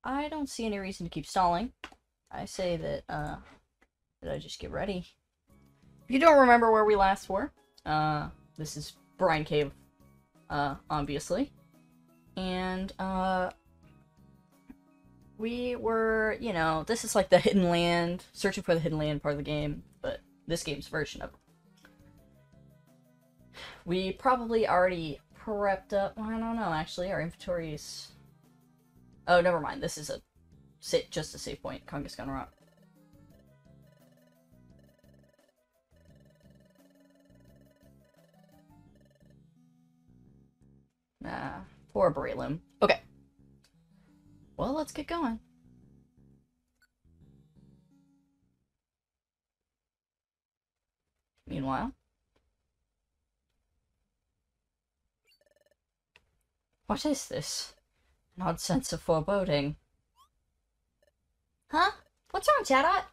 I don't see any reason to keep stalling. I say that I just get ready. If you don't remember where we last were, this is Brine Cave, obviously. And, we were, you know, this is like the hidden land, searching for the hidden land part of the game, but this game's version of it. We probably already prepped up, well, I don't know, actually, our inventory's... Oh, never mind, this is just a save point, Kangaskhan Rock. Nah, poor Breloom. Okay. Well, let's get going. Meanwhile... What is this? An odd sense of foreboding. Huh? What's wrong, Chatot?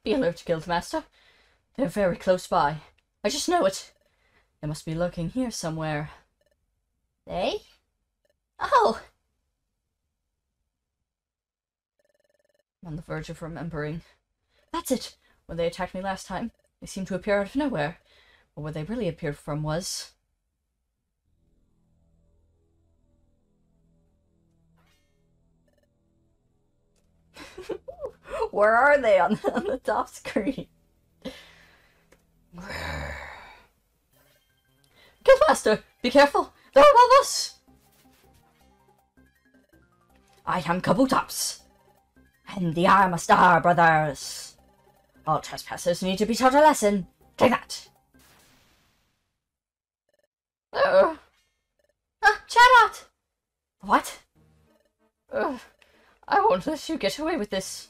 Be alert, Guildmaster. They're very close by. I just know it. They must be lurking here somewhere. They? Oh! I'm on the verge of remembering. That's it! When they attacked me last time, they seemed to appear out of nowhere. But where they really appeared from was... Where are they on the top screen? Guildmaster, be careful! They're above us! I am Kabutops, and the Armastar brothers. All trespassers need to be taught a lesson. Take that! Chatot! What? I won't let you get away with this.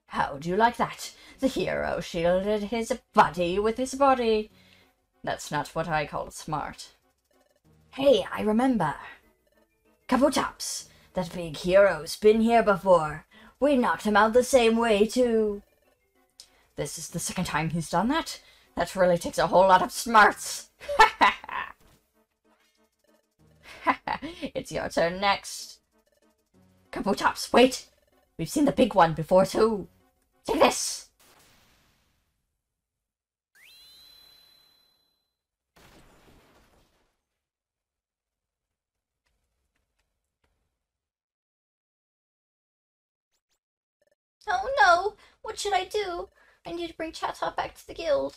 How do you like that? The hero shielded his body with his body. That's not what I call smart. Hey, I remember. Kabutops, that big hero's been here before. We knocked him out the same way, too. This is the second time he's done that. That really takes a whole lot of smarts. It's your turn next. Kabutops, wait! We've seen the big one before, too. Take this! Oh no! What should I do? I need to bring Chatot back to the guild.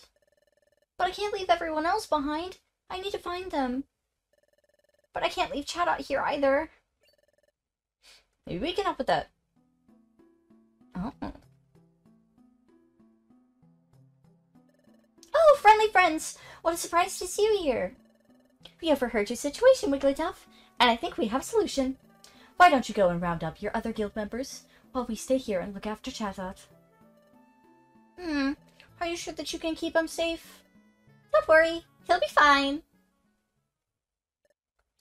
But I can't leave everyone else behind. I need to find them. But I can't leave Chatot here either. Maybe we can help with that. Oh. Oh, friendly friends! What a surprise to see you here. We overheard your situation, Wigglytuff, and I think we have a solution. Why don't you go and round up your other guild members, while we stay here and look after Chatot? Are you sure that you can keep him safe? Don't worry, he'll be fine.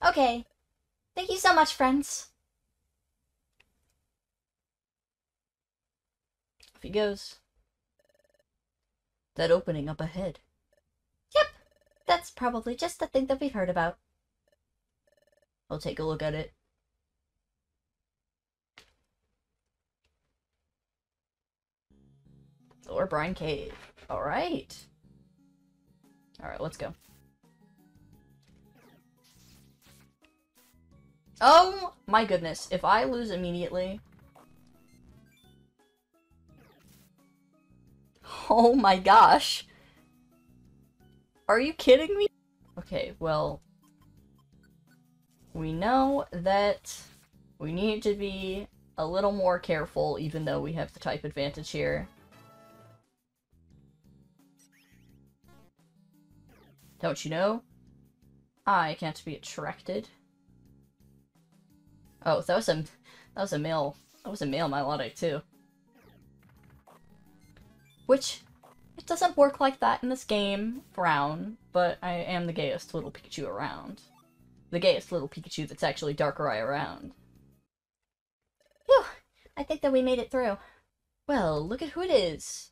Okay. Thank you so much, friends. Off he goes. That opening up ahead. Yep, that's probably just the thing that we've heard about. I'll take a look at it. Or Brine Cave. Alright. Alright, let's go. Oh my goodness, if I lose immediately... Oh my gosh. Are you kidding me? Okay, well... We know that we need to be a little more careful, even though we have the type advantage here. Don't you know? I can't be attracted. Oh, that was a male melodic too. Which, it doesn't work like that in this game, Brown, but I am the gayest little Pikachu around. The gayest little Pikachu that's actually Darkrai around. Phew, I think that we made it through. Well, look at who it is.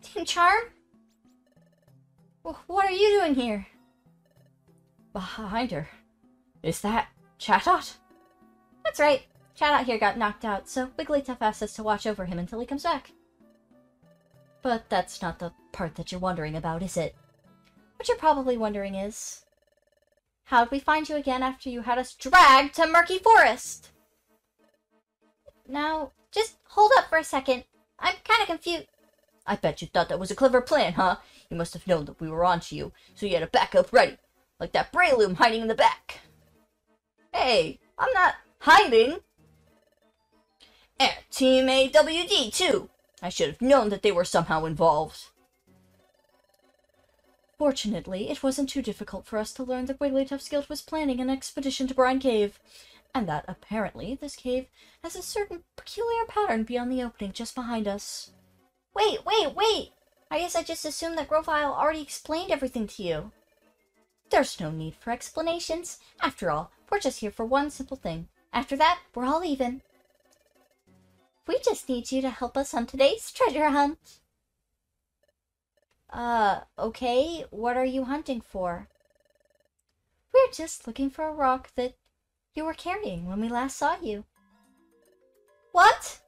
Team Charm? What are you doing here? Behind her. Is that Chatot? That's right. Chatot here got knocked out, so Wigglytuff asked us to watch over him until he comes back. But that's not the part that you're wondering about, is it? What you're probably wondering is, how'd we find you again after you had us dragged to Murky Forest? Now, just hold up for a second. I'm kind of confused. I bet you thought that was a clever plan, huh? You must have known that we were onto you, so you had a backup ready. Like that Breloom hiding in the back. Hey, I'm not hiding. And Team AWD, too. I should have known that they were somehow involved. Fortunately, it wasn't too difficult for us to learn that Wigglytuff's guild was planning an expedition to Brine Cave, and that apparently this cave has a certain peculiar pattern beyond the opening just behind us. Wait! I guess I just assumed that Grovyle already explained everything to you. There's no need for explanations. After all, we're just here for one simple thing. After that, we're all even. We just need you to help us on today's treasure hunt. Okay, what are you hunting for? We're just looking for a rock that you were carrying when we last saw you. What?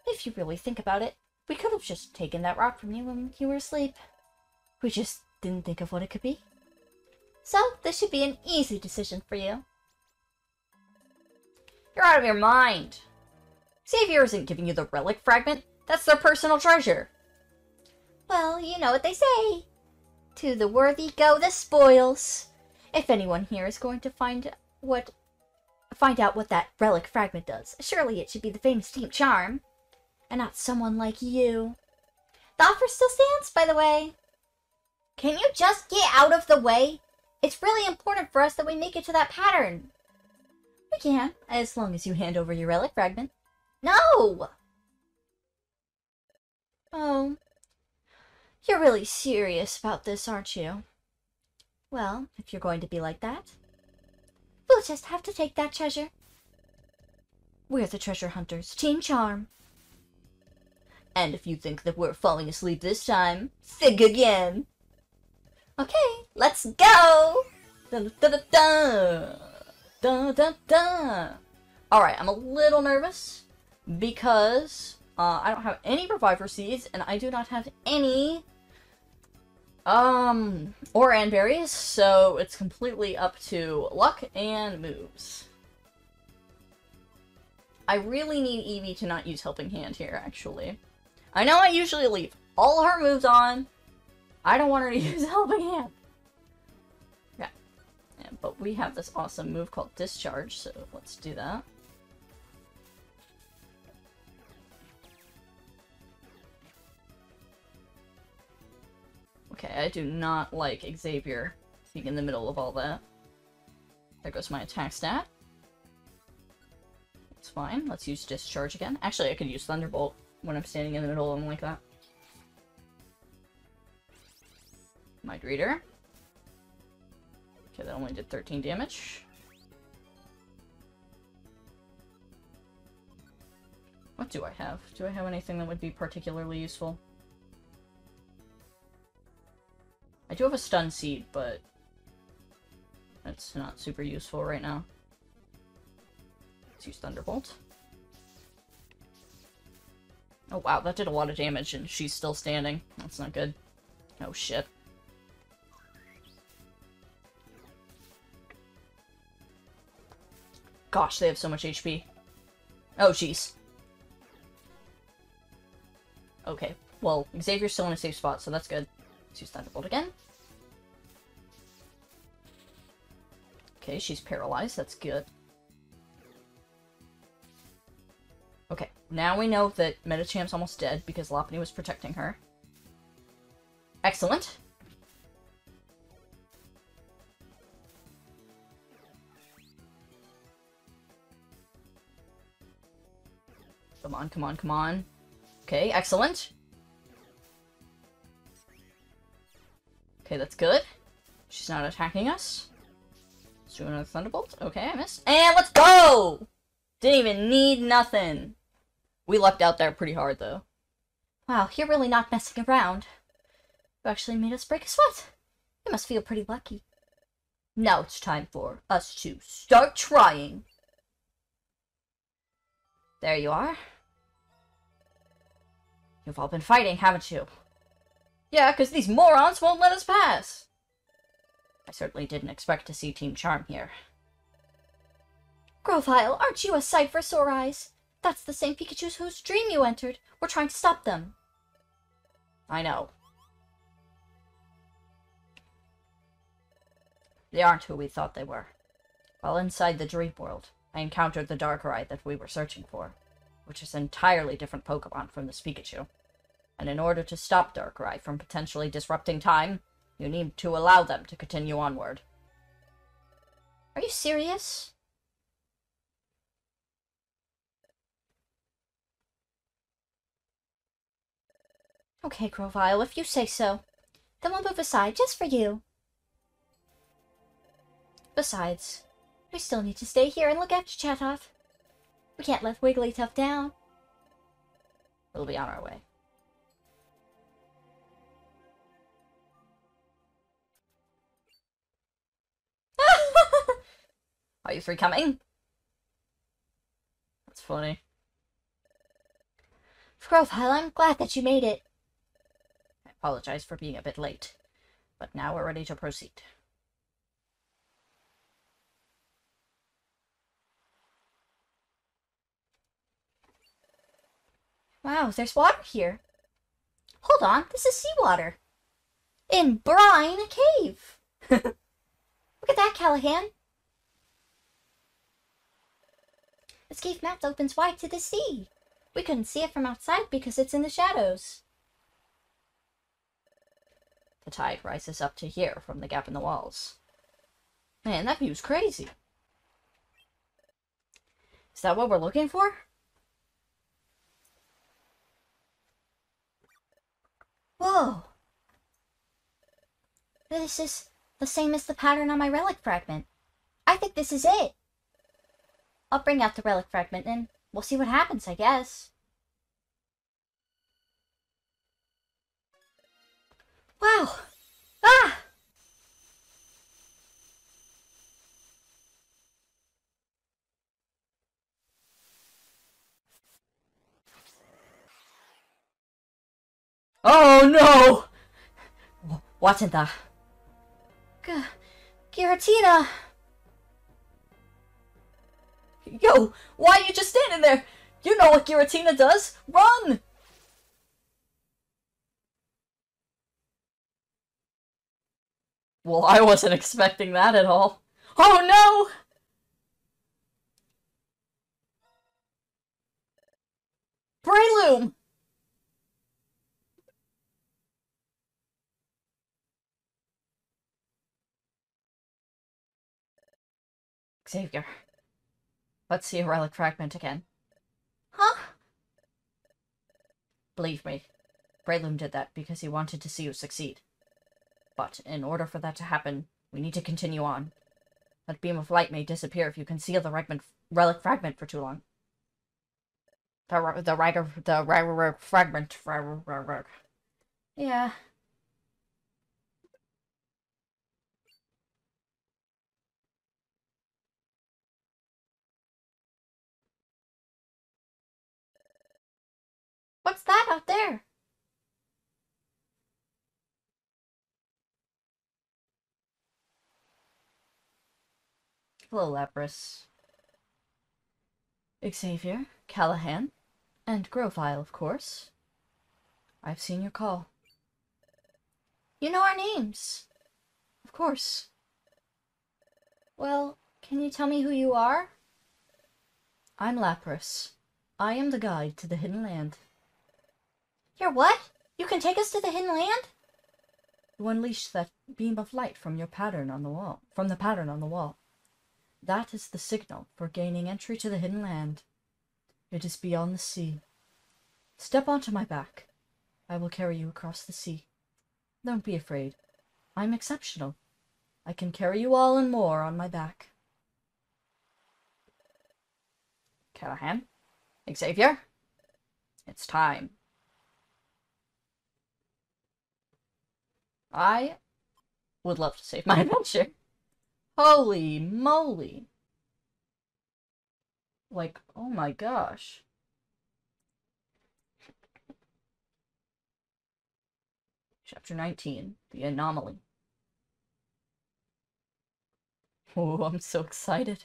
If you really think about it, we could have just taken that rock from you when you were asleep. We just didn't think of what it could be. So, this should be an easy decision for you. You're out of your mind. Xavierre isn't giving you the relic fragment. That's their personal treasure. Well, you know what they say. To the worthy go the spoils. If anyone here is going to find out what that relic fragment does, surely it should be the famous Team Charm, and not someone like you. The offer still stands, by the way. Can you just get out of the way? It's really important for us that we make it to that pattern. We can, as long as you hand over your relic fragment. No! Oh, you're really serious about this, aren't you? Well, if you're going to be like that, we'll just have to take that treasure. We're the treasure hunters, Team Charm. And if you think that we're falling asleep this time, think again. Okay, let's go! Dun, dun, dun, dun. Dun, dun, dun. Alright, I'm a little nervous because I don't have any Reviver Seeds and I do not have any Oran Berries, so it's completely up to luck and moves. I really need Eevee to not use Helping Hand here, actually. I know I usually leave all her moves on. I don't want her to use Helping Hand. Yeah, but we have this awesome move called Discharge, so let's do that. Okay, I do not like Xavierre being in the middle of all that. There goes my attack stat. It's fine. Let's use Discharge again. Actually, I could use Thunderbolt when I'm standing in the middle of them like that. Mind Reader. Okay, that only did 13 damage. What do I have? Do I have anything that would be particularly useful? I do have a Stun Seed, but that's not super useful right now. Let's use Thunderbolt. Oh wow, that did a lot of damage and she's still standing. That's not good. Oh shit. Gosh, they have so much HP. Oh jeez. Okay, well, Xavier's still in a safe spot, so that's good. Let's use Thunderbolt again. Okay, she's paralyzed. That's good. Okay, now we know that Medichamp's almost dead because Lopunny was protecting her. Excellent. Come on, come on, come on. Okay, excellent. Okay, that's good. She's not attacking us. Let's do another Thunderbolt. Okay, I missed. And let's go! Didn't even need nothing. We lucked out there pretty hard, though. Wow, you're really not messing around. You actually made us break a sweat. You must feel pretty lucky. Now it's time for us to start trying. There you are. You've all been fighting, haven't you? Yeah, because these morons won't let us pass. I certainly didn't expect to see Team Charm here. Grovyle, aren't you a sight for sore eyes? That's the same Pikachu whose dream you entered. We're trying to stop them. I know. They aren't who we thought they were. While inside the dream world, I encountered the Darkrai that we were searching for, which is an entirely different Pokemon from this Pikachu. And in order to stop Darkrai from potentially disrupting time, you need to allow them to continue onward. Are you serious? Okay, Grovyle, if you say so. Then we'll move aside just for you. Besides, we still need to stay here and look after Chatov. We can't let Wigglytuff down. We'll be on our way. Are you three coming? That's funny. Grovyle, I'm glad that you made it. I apologize for being a bit late, but now we're ready to proceed. Wow, there's water here. Hold on, this is seawater. In Brine Cave. Look at that, Callahan. This cave mouth opens wide to the sea. We couldn't see it from outside because it's in the shadows. The tide rises up to here from the gap in the walls. Man, that view's crazy. Is that what we're looking for? Whoa! This is the same as the pattern on my relic fragment. I think this is it. I'll bring out the relic fragment and we'll see what happens, I guess. Wow! Ah! Oh no! What's in that? Giratina! Yo, why are you just standing there? You know what Giratina does! Run! Well, I wasn't expecting that at all. Oh no! Breloom! Xavierre. Let's see a relic fragment again. Huh? Believe me, Breloom did that because he wanted to see you succeed. But in order for that to happen, we need to continue on. That beam of light may disappear if you conceal the relic fragment for too long. The fragment. Yeah. What's that out there? Hello, Lapras. Xavierre, Callahan, and Grovyle, of course. I've seen your call. You know our names. Of course. Well, can you tell me who you are? I'm Lapras. I am the guide to the Hidden Land. You're what? You can take us to the Hidden Land? You unleash that beam of light from your pattern on the wall. From the pattern on the wall. That is the signal for gaining entry to the Hidden Land. It is beyond the sea. Step onto my back. I will carry you across the sea. Don't be afraid. I'm exceptional. I can carry you all and more on my back. Callahan? Xavierre? It's time. I would love to save my adventure. Holy moly. Like, oh my gosh. Chapter 19, The Anomaly. Oh, I'm so excited.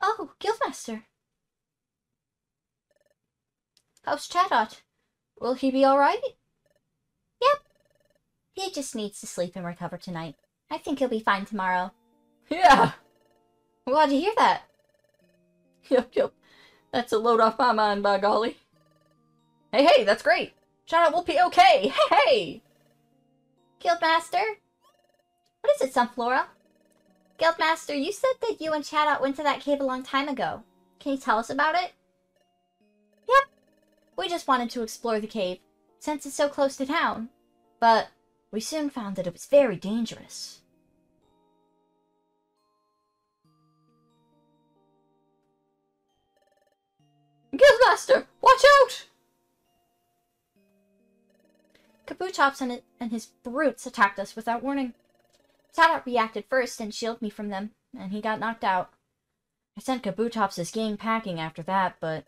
Oh, Guildmaster. How's Chatot? Will he be alright? Yep. He just needs to sleep and recover tonight. I think he'll be fine tomorrow. Yeah! I'm glad to hear that. Yep. That's a load off my mind, by golly. Hey, that's great! Chatot will be okay! Hey! Guildmaster? What is it, Sunflora? Guildmaster, you said that you and Chatot went to that cave a long time ago. Can you tell us about it? Yep. We just wanted to explore the cave, since it's so close to town. But we soon found that it was very dangerous. Guildmaster, watch out! Kabutops and his brutes attacked us without warning. Chatot reacted first and shielded me from them, and he got knocked out. I sent Kabutops' gang packing after that, but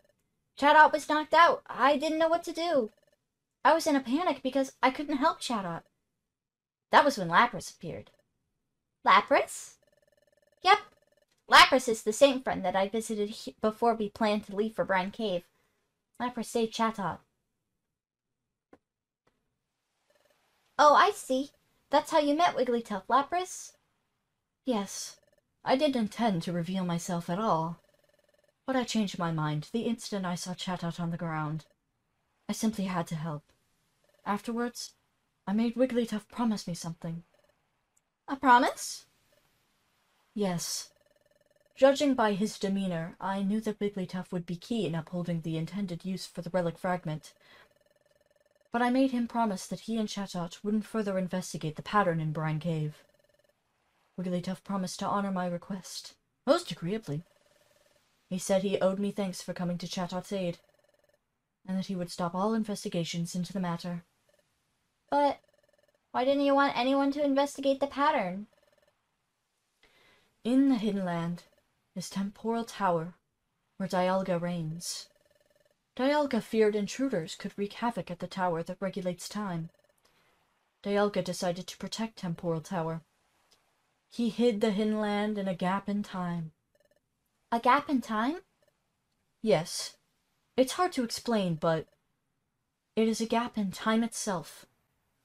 Chatot was knocked out. I didn't know what to do. I was in a panic because I couldn't help Chatot. That was when Lapras appeared. Lapras? Yep. Lapras is the same friend that I visited before we planned to leave for Brine Cave. Lapras saved Chatot. Oh, I see. That's how you met Wigglytuff, Lapras? Yes. I didn't intend to reveal myself at all. But I changed my mind the instant I saw Chatot on the ground. I simply had to help. Afterwards, I made Wigglytuff promise me something. A promise? Yes. Judging by his demeanor, I knew that Wigglytuff would be key in upholding the intended use for the relic fragment. But I made him promise that he and Chatot wouldn't further investigate the pattern in Brine Cave. Wigglytuff promised to honor my request, most agreeably. He said he owed me thanks for coming to Chatot's aid, and that he would stop all investigations into the matter. But why didn't you want anyone to investigate the pattern? In the Hidden Land is Temporal Tower, where Dialga reigns. Dialga feared intruders could wreak havoc at the tower that regulates time. Dialga decided to protect Temporal Tower. He hid the Hidden Land in a gap in time. A gap in time? Yes. It's hard to explain, but it is a gap in time itself.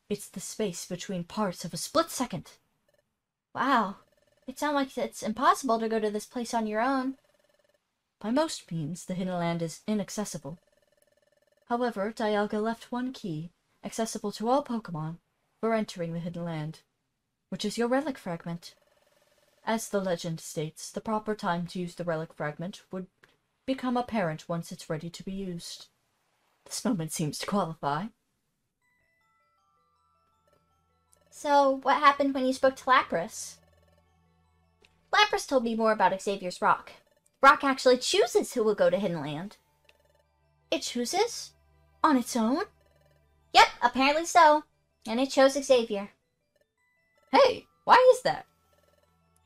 It's the space between parts of a split second. Wow. It sounds like it's impossible to go to this place on your own. By most means, the Hidden Land is inaccessible. However, Dialga left one key, accessible to all Pokémon, for entering the Hidden Land, which is your relic fragment. As the legend states, the proper time to use the relic fragment would become apparent once it's ready to be used. This moment seems to qualify. So, what happened when you spoke to Lapras? Lapras told me more about Xavier's rock. Rock actually chooses who will go to Hidden Land. It chooses? On its own? Yep, apparently so. And it chose Xavier. Hey, why is that?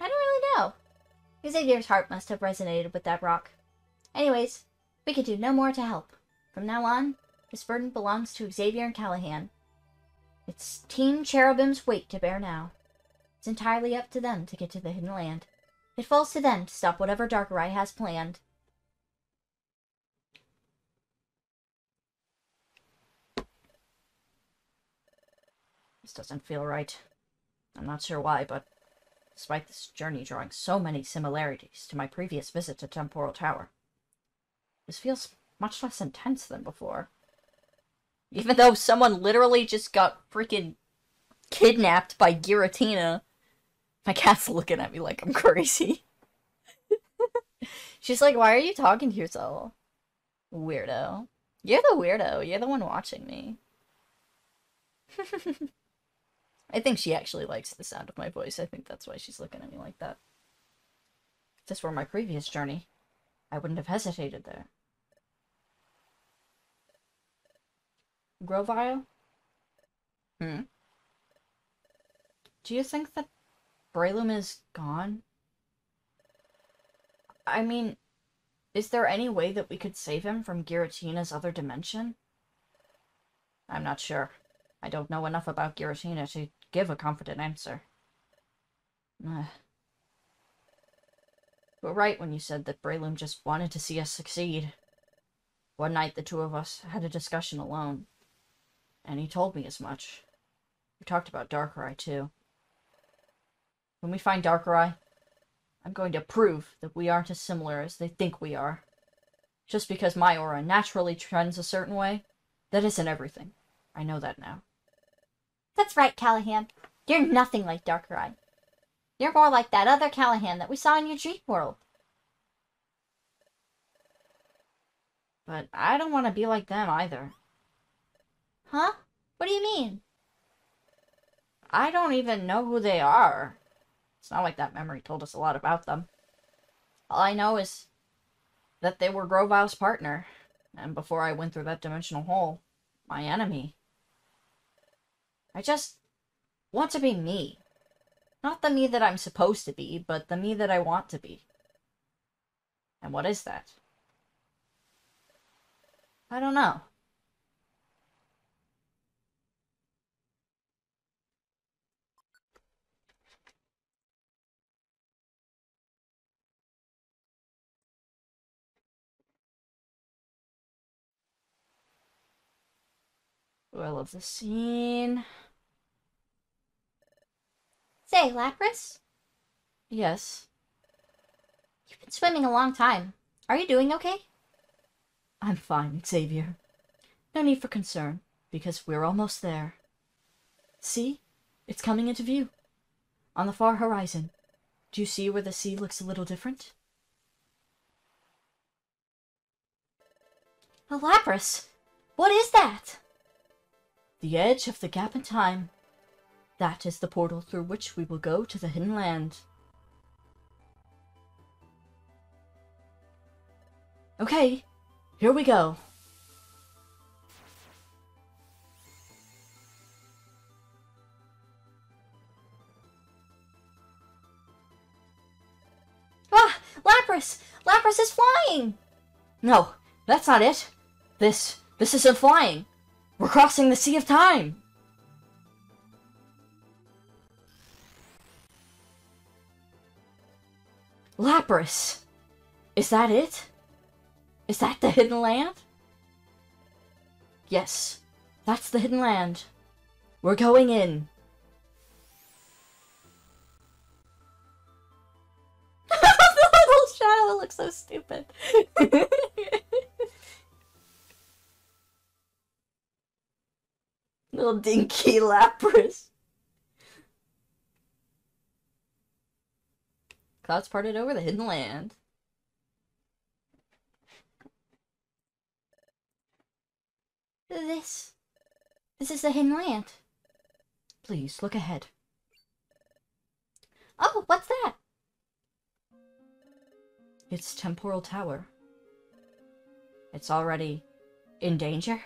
I don't really know. Xavier's heart must have resonated with that rock. Anyways, we can do no more to help. From now on, this burden belongs to Xavierre and Callahan. It's Team Cherubim's weight to bear now. It's entirely up to them to get to the Hidden Land. It falls to them to stop whatever Darkrai has planned. This doesn't feel right. I'm not sure why, but despite this journey drawing so many similarities to my previous visit to Temporal Tower, this feels much less intense than before. Even though someone literally just got freaking kidnapped by Giratina. My cat's looking at me like I'm crazy. She's like, why are you talking to yourself? Weirdo. You're the weirdo. You're the one watching me. I think she actually likes the sound of my voice. I think that's why she's looking at me like that. If this were my previous journey, I wouldn't have hesitated there. Grovyle? Do you think that Breloom is gone? I mean, is there any way that we could save him from Giratina's other dimension? I'm not sure. I don't know enough about Giratina to give a confident answer. You were right when you said that Breloom just wanted to see us succeed. One night the two of us had a discussion alone, and he told me as much. We talked about Darkrai, too. When we find Darkrai, I'm going to prove that we aren't as similar as they think we are. Just because my aura naturally trends a certain way, that isn't everything. I know that now. That's right, Callahan. You're nothing like Darkrai. You're more like that other Callahan that we saw in your dream world. But I don't want to be like them either. Huh? What do you mean? I don't even know who they are. It's not like that memory told us a lot about them. All I know is that they were Grovyle's partner, and before I went through that dimensional hole, my enemy. I just want to be me. Not the me that I'm supposed to be, but the me that I want to be. And what is that? I don't know. Ooh, I love this scene. Say, Lapras? Yes. You've been swimming a long time. Are you doing okay? I'm fine, Xavierre. No need for concern, because we're almost there. See? It's coming into view. On the far horizon. Do you see where the sea looks a little different? A Lapras? What is that? The edge of the gap in time. That is the portal through which we will go to the hidden land. Okay, here we go. Ah! Lapras! Lapras is flying! No, that's not it. This isn't flying. We're crossing the Sea of Time. Lapras. Is that it? Is that the hidden land? Yes, that's the hidden land. We're going in. The little shadow looks so stupid. Little dinky Lapras. Clouds parted over the hidden land. This is the hidden land. Please, look ahead. Oh, what's that? It's Temporal Tower. It's already in danger?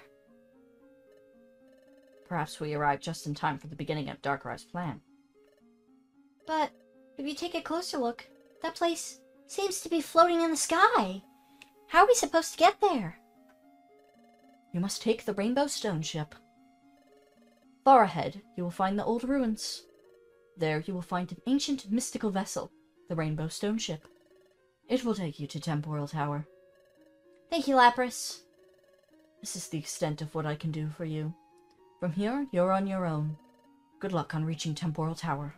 Perhaps we arrived just in time for the beginning of Darkrai's plan. But if you take a closer look, that place seems to be floating in the sky. How are we supposed to get there? You must take the Rainbow Stone ship. Far ahead, you will find the old ruins. There you will find an ancient mystical vessel, the Rainbow Stone ship. It will take you to Temporal Tower. Thank you, Lapras. This is the extent of what I can do for you. From here, you're on your own. Good luck on reaching Temporal Tower.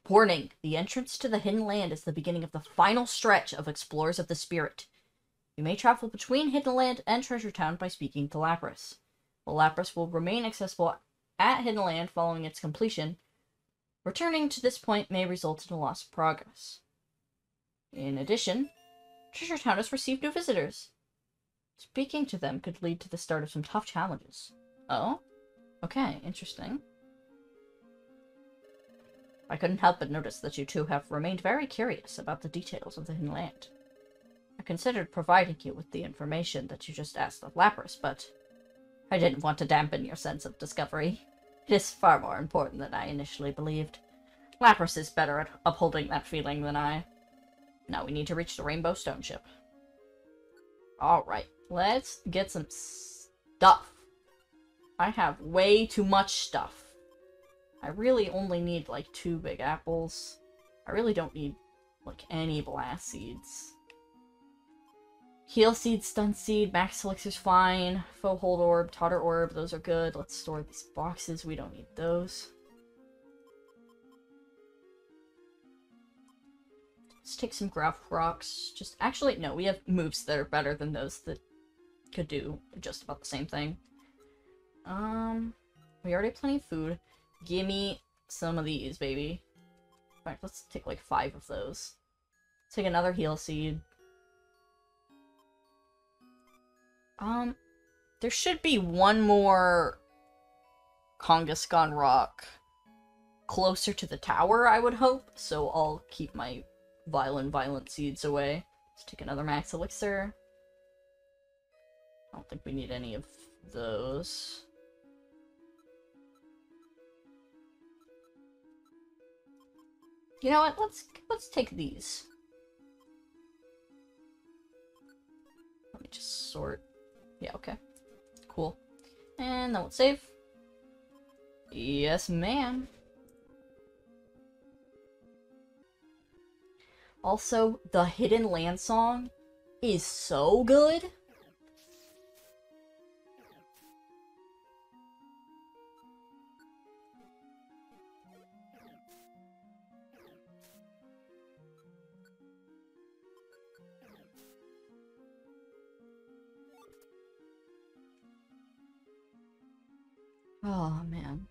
Warning! The entrance to the hidden land is the beginning of the final stretch of Explorers of the Spirit. You may travel between Hidden Land and Treasure Town by speaking to Lapras. While Lapras will remain accessible at Hidden Land following its completion, returning to this point may result in a loss of progress. In addition, Treasure Town has received new visitors. Speaking to them could lead to the start of some tough challenges. Oh? Okay, interesting. I couldn't help but notice that you two have remained very curious about the details of the Hidden Land. I considered providing you with the information that you just asked of Lapras, but I didn't want to dampen your sense of discovery. It is far more important than I initially believed. Lapras is better at upholding that feeling than I. Now we need to reach the Rainbow Stone Ship. Alright, let's get some stuff. I have way too much stuff. I really only need, like, 2 big apples. I really don't need, like, any blast seeds. Heal seed, stun seed, max elixir's fine. Foe hold orb, totter orb, those are good. Let's store these boxes, we don't need those. Let's take some Grav rocks. Just, actually, no, we have moves that are better than those that could do just about the same thing. We already have plenty of food. Gimme some of these, baby. Alright, let's take like 5 of those. Take another heal seed. There should be one more Kangaskhan rock closer to the tower, I would hope, so I'll keep my violent seeds away. Let's take another max elixir. I don't think we need any of those. You know what? Let's take these. Let me just sort. Yeah, okay. Cool. And then let's save. Yes, ma'am. Also, the Hidden Land song is so good. Oh, man.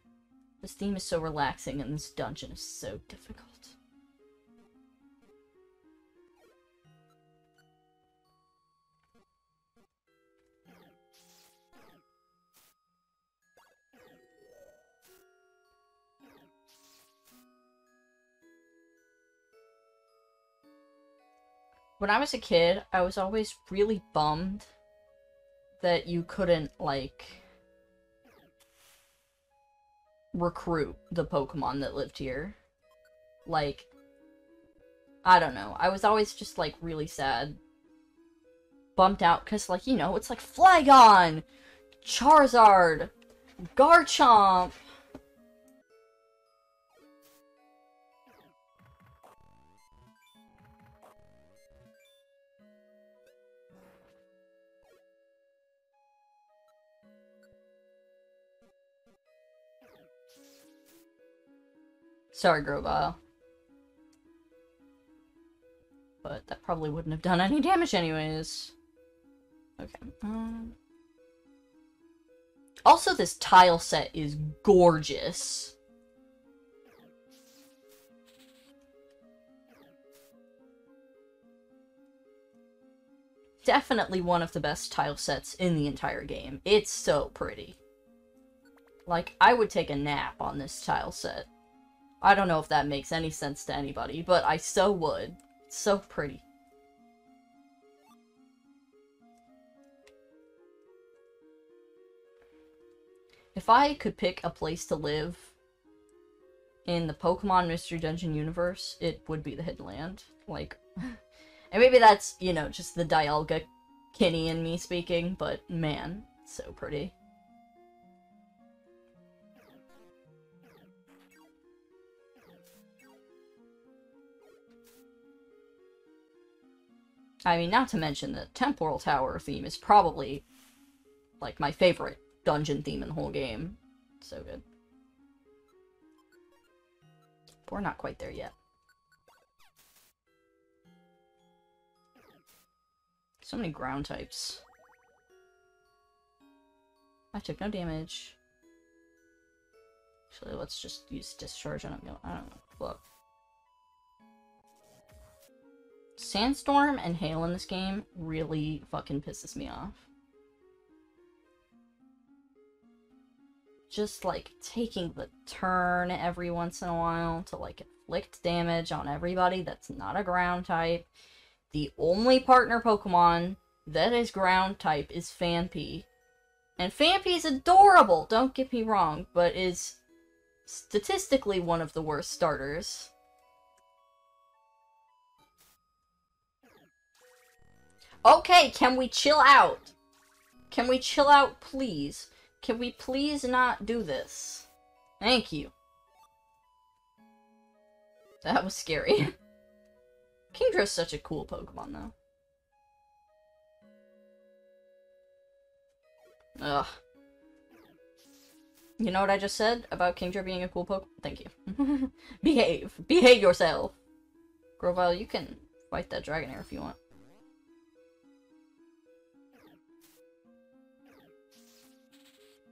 This theme is so relaxing and this dungeon is so difficult. When I was a kid, I was always really bummed that you couldn't, like, recruit the Pokemon that lived here. Like, I don't know. I was always just, like, really sad. Bummed out, because, like, you know, it's like Flygon! Charizard! Garchomp! Sorry, Grovyle. But that probably wouldn't have done any damage anyways. Okay. Also, this tile set is gorgeous. Definitely one of the best tile sets in the entire game. It's so pretty. Like, I would take a nap on this tile set. I don't know if that makes any sense to anybody, but I so would. It's so pretty. If I could pick a place to live in the Pokémon Mystery Dungeon universe, it would be the Hidden Land. Like, and maybe that's, you know, just the Dialga Kinney in me speaking, but man, so pretty. I mean, not to mention the Temporal Tower theme is probably, like, my favorite dungeon theme in the whole game. So good. But we're not quite there yet. So many ground types. I took no damage. Actually, let's just use Discharge on him. I don't know. Look. Sandstorm and Hail in this game really fucking pisses me off. Just, like, taking the turn every once in a while to, like, inflict damage on everybody that's not a ground type. The only partner Pokemon that is ground type is Phanpy. And Phanpy is adorable, don't get me wrong, but is statistically one of the worst starters. Okay, can we chill out? Can we chill out, please? Can we please not do this? Thank you. That was scary. Kingdra's such a cool Pokemon, though. Ugh. You know what I just said about Kingdra being a cool Pokemon? Thank you. Behave. Behave yourself. Grovyle, you can fight that Dragonair if you want.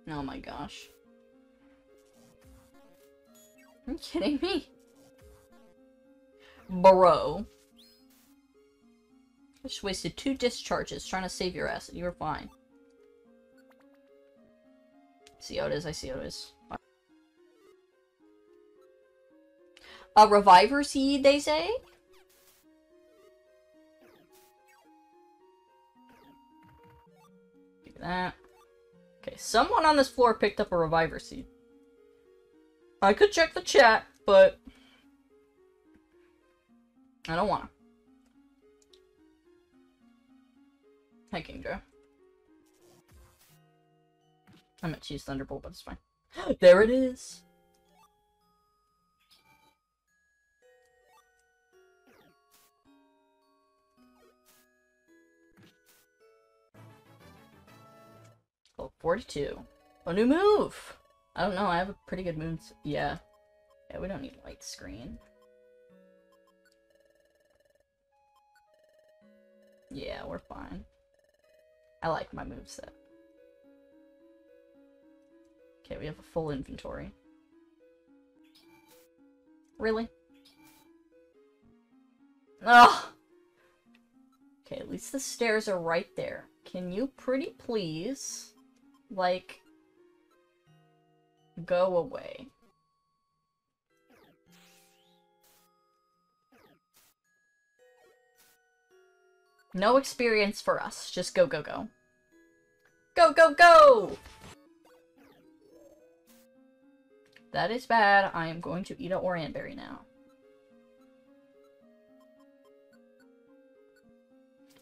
Oh my gosh. Are you kidding me? Bro. I just wasted 2 discharges trying to save your ass and you were fine. See how it is, I see how it is. A Reviver Seed, they say? Look at that. Okay, someone on this floor picked up a Reviver Seed. I could check the chat, but I don't wanna. Hi, Kingdra. I meant to use Thunderbolt, but it's fine. There it is! Oh, 42. A new move! I don't know, I have a pretty good moves. Yeah. Yeah, we don't need light screen. Yeah, we're fine. I like my moveset. Okay, we have a full inventory. Really? Ugh! Okay, at least the stairs are right there. Can you pretty please, like, go away? No experience for us. Just go, go, go. Go, go, go! That is bad. I am going to eat an Orion Berry now.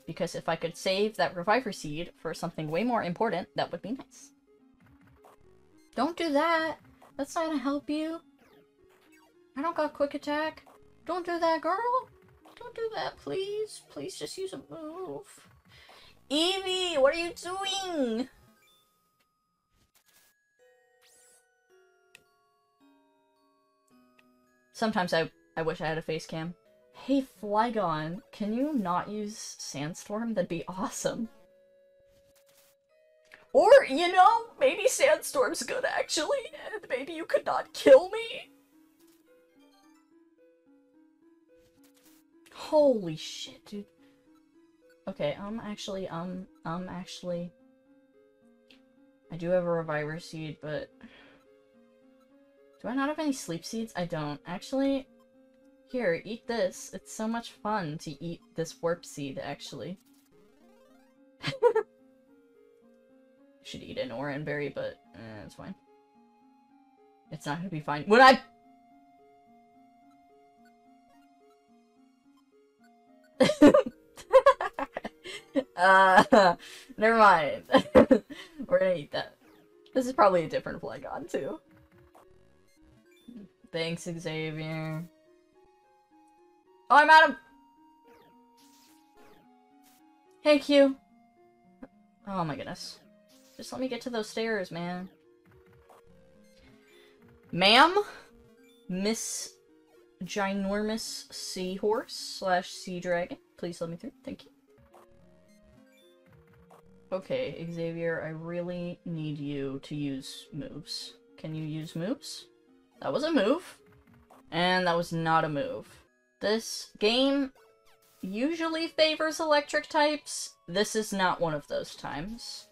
Because if I could save that Reviver Seed for something way more important, that would be nice. Don't do that! That's not gonna help you. I don't got quick attack. Don't do that, girl! Don't do that, please. Please just use a move. Eevee, what are you doing? Sometimes I wish I had a face cam. Hey, Flygon, can you not use Sandstorm? That'd be awesome. Or, you know, maybe Sandstorm's good, actually, and maybe you could not kill me? Holy shit, dude. Okay, actually, I do have a Reviver Seed, but do I not have any Sleep Seeds? I don't. Actually, here, eat this. It's so much fun to eat this Warp Seed, actually. Should eat an Orion Berry, but it's fine. It's not gonna be fine. When I... never mind. We're gonna eat that. This is probably a different Flygon, too. Thanks, Xavierre. Oh, I'm out of... Hey, Q. Oh my goodness. Just let me get to those stairs, man. Ma'am? Miss Ginormous Seahorse / Sea Dragon. Please let me through. Thank you. Okay, Xavierre, I really need you to use moves. Can you use moves? That was a move. And that was not a move. This game usually favors electric types. This is not one of those times.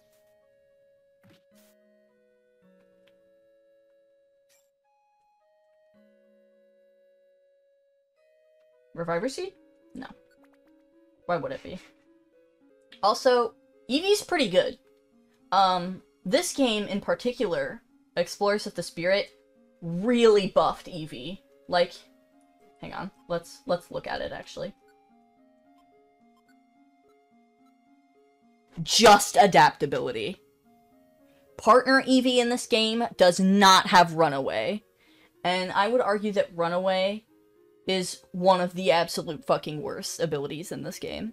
Reviver Seed? No. Why would it be? Also, Eevee's pretty good. This game in particular, Explorers of the Spirit, really buffed Eevee. Like, hang on, let's look at it actually. Just adaptability. Partner Eevee in this game does not have Runaway. And I would argue that Runaway is one of the absolute fucking worst abilities in this game.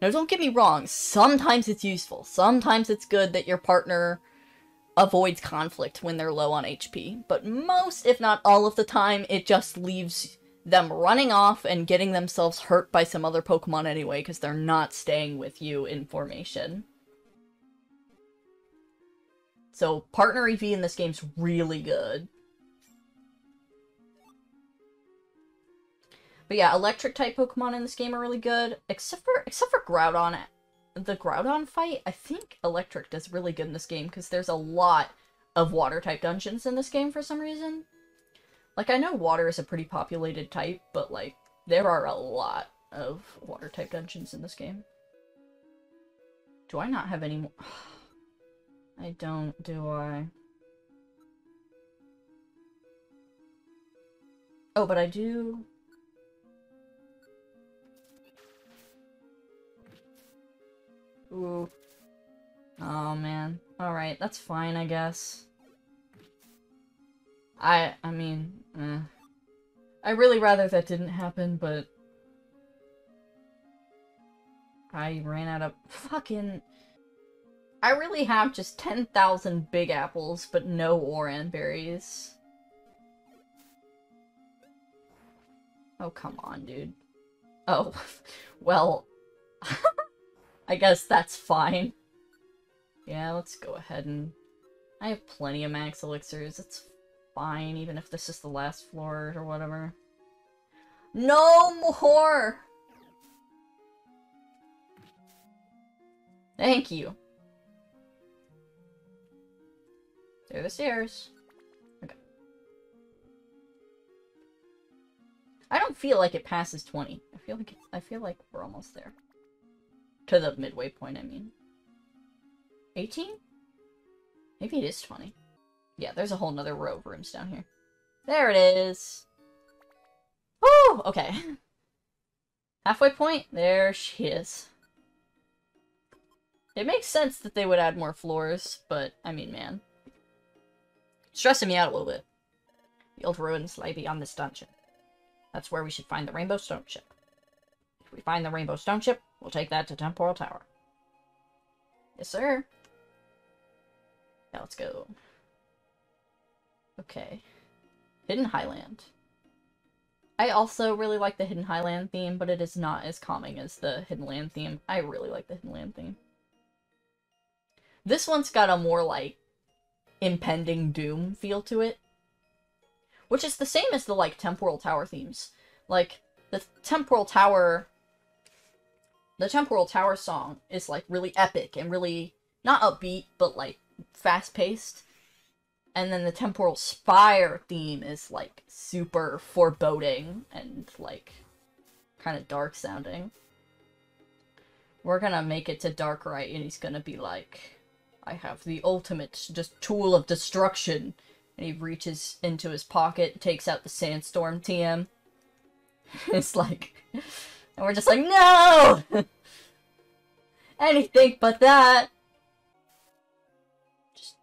Now, don't get me wrong, sometimes it's useful. Sometimes it's good that your partner avoids conflict when they're low on HP. But most, if not all of the time, it just leaves them running off and getting themselves hurt by some other Pokemon anyway, because they're not staying with you in formation. So, Partner Eevee in this game's really good. But yeah, electric-type Pokemon in this game are really good, except for Groudon. The Groudon fight, I think electric does really good in this game, because there's a lot of water-type dungeons in this game for some reason. Like, I know water is a pretty populated type, but, like, there are a lot of water-type dungeons in this game. Do I not have any more? I don't, do I? Oh, but I do... Ooh. Oh, man. Alright, that's fine, I guess. I mean, I really rather that didn't happen, but... I ran out of fucking... I really have just 10,000 big apples, but no Oran berries. Oh, come on, dude. Oh, well... I guess that's fine. Yeah, let's go ahead and... I have plenty of max elixirs, it's fine, even if this is the last floor or whatever. No more! Thank you. There are the stairs. Okay. I don't feel like it passes 20. I feel like we're almost there. To the midway point, I mean. 18? Maybe it is 20. Yeah, there's a whole nother row of rooms down here. There it is! Woo! Okay. Halfway point? There she is. It makes sense that they would add more floors, but, I mean, man. Stressing me out a little bit. The old ruins lie beyond this dungeon. That's where we should find the Rainbow Stone Ship. If we find the Rainbow Stone Ship, we'll take that to Temporal Tower. Yes, sir. Now let's go. Okay. Hidden Highland. I also really like the Hidden Highland theme, but it is not as calming as the Hidden Land theme. I really like the Hidden Land theme. This one's got a more, like, impending doom feel to it. Which is the same as the, like, Temporal Tower themes. Like, the Temporal Tower song is, like, really epic and really, not upbeat, but, like, fast-paced. And then the Temporal Spire theme is, like, super foreboding and, like, kind of dark-sounding. We're gonna make it to Darkrai, and he's gonna be like, I have the ultimate tool of destruction. And he reaches into his pocket, takes out the Sandstorm TM. It's like... And we're just like, no! Anything but that!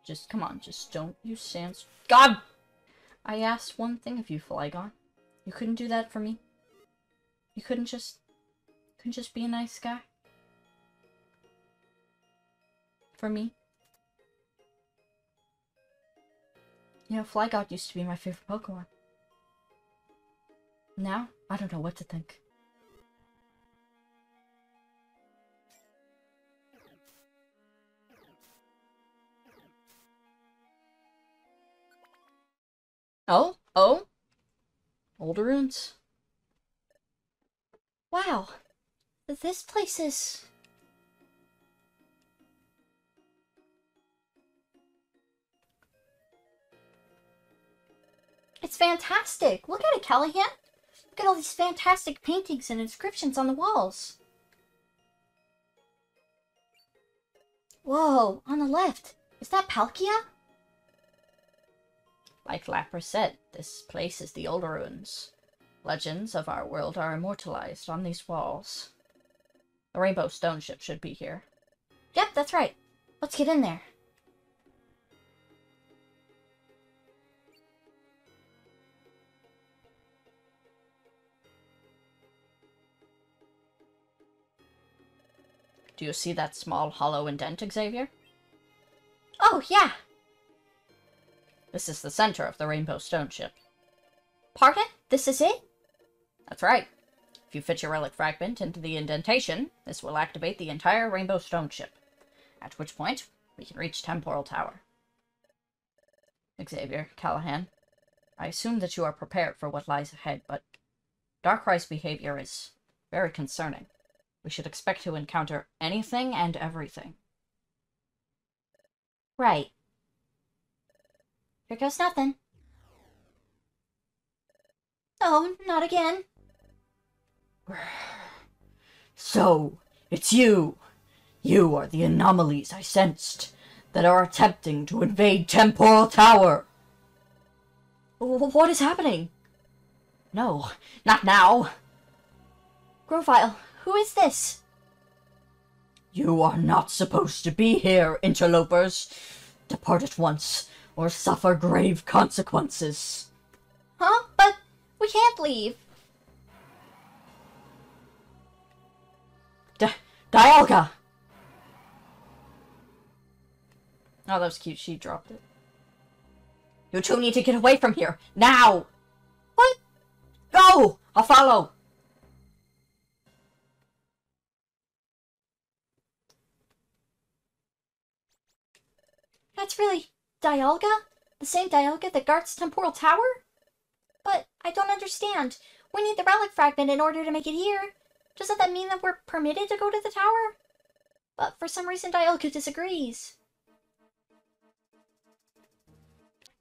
Just, come on, just don't use Sandstorm. God! I asked one thing of you, Flygon. You couldn't do that for me? You couldn't just be a nice guy? For me? You know, Flygon used to be my favorite Pokemon. Now, I don't know what to think. Oh? Oh? Older runes? Wow. This place is... It's fantastic! Look at it, Callahan! Look at all these fantastic paintings and inscriptions on the walls! Whoa, on the left. Is that Palkia? Like Lapras said, this place is the old ruins. Legends of our world are immortalized on these walls. The Rainbow Stone ship should be here. Yep, that's right. Let's get in there. Do you see that small hollow indent, Xavierre? Oh, yeah. This is the center of the Rainbow Stone ship. Pardon? This is it? That's right. If you fit your relic fragment into the indentation, this will activate the entire Rainbow Stone ship. At which point, we can reach Temporal Tower. Xavierre, Callahan, I assume that you are prepared for what lies ahead, but Darkrai's behavior is very concerning. We should expect to encounter anything and everything. Right. Here goes nothing. Oh, not again. So, it's you! You are the anomalies I sensed that are attempting to invade Temporal Tower! What is happening? No, not now! Grovyle, who is this? You are not supposed to be here, interlopers. Depart at once, or suffer grave consequences. Huh? But we can't leave. Dialga! Oh, that was cute. She dropped it. You two need to get away from here. Now! What? Go! I'll follow. That's really Dialga? The same Dialga that guards Temporal Tower? But I don't understand. We need the relic fragment in order to make it here. Doesn't that mean that we're permitted to go to the tower? But for some reason Dialga disagrees.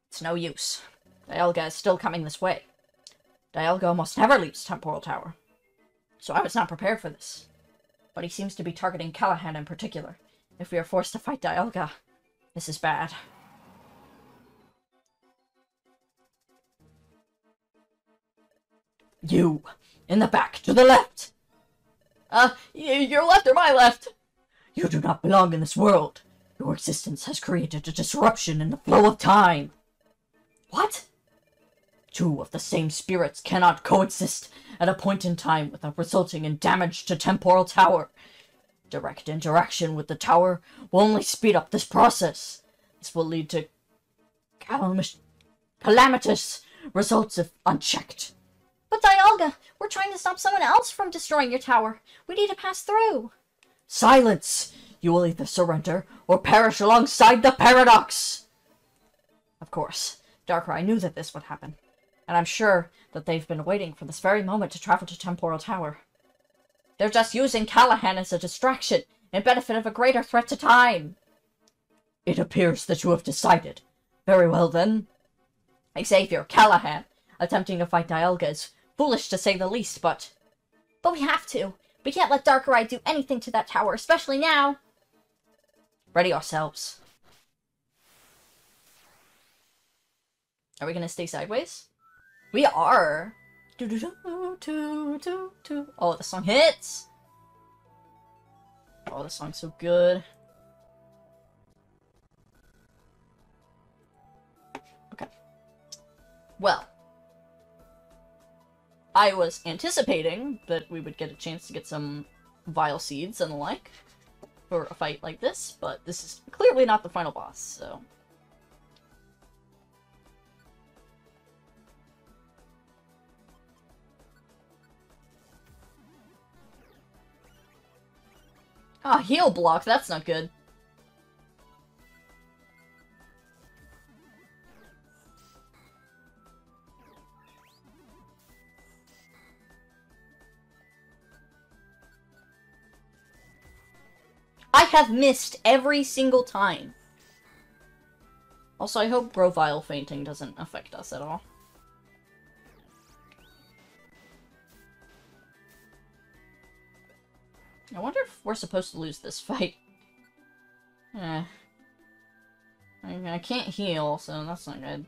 It's no use. Dialga is still coming this way. Dialga almost never leaves Temporal Tower. So I was not prepared for this. But he seems to be targeting Callahan in particular. If we are forced to fight Dialga, this is bad. You! In the back, to the left! Your left or my left? You do not belong in this world. Your existence has created a disruption in the flow of time. What? Two of the same spirits cannot coexist at a point in time without resulting in damage to Temporal Tower. Direct interaction with the tower will only speed up this process. This will lead to calamitous results if unchecked. But Dialga, we're trying to stop someone else from destroying your tower. We need to pass through. Silence! You will either surrender or perish alongside the paradox! Of course, Darkrai knew that this would happen, and I'm sure that they've been waiting for this very moment to travel to Temporal Tower. They're just using Callahan as a distraction in benefit of a greater threat to time. It appears that you have decided. Very well then. Xavierre, Callahan, attempting to fight Dialga is foolish to say the least, but we have to. We can't let Darkrai do anything to that tower, especially now. Ready yourselves. Are we gonna stay sideways? We are. Oh, the song hits. Oh, the song's so good. Okay. Well, I was anticipating that we would get a chance to get some Vile Seeds and the like for a fight like this, but this is clearly not the final boss, so... Ah, heal block, that's not good. I have missed every single time. Also, I hope Grovyle fainting doesn't affect us at all. I wonder if we're supposed to lose this fight. I can't heal, so that's not good.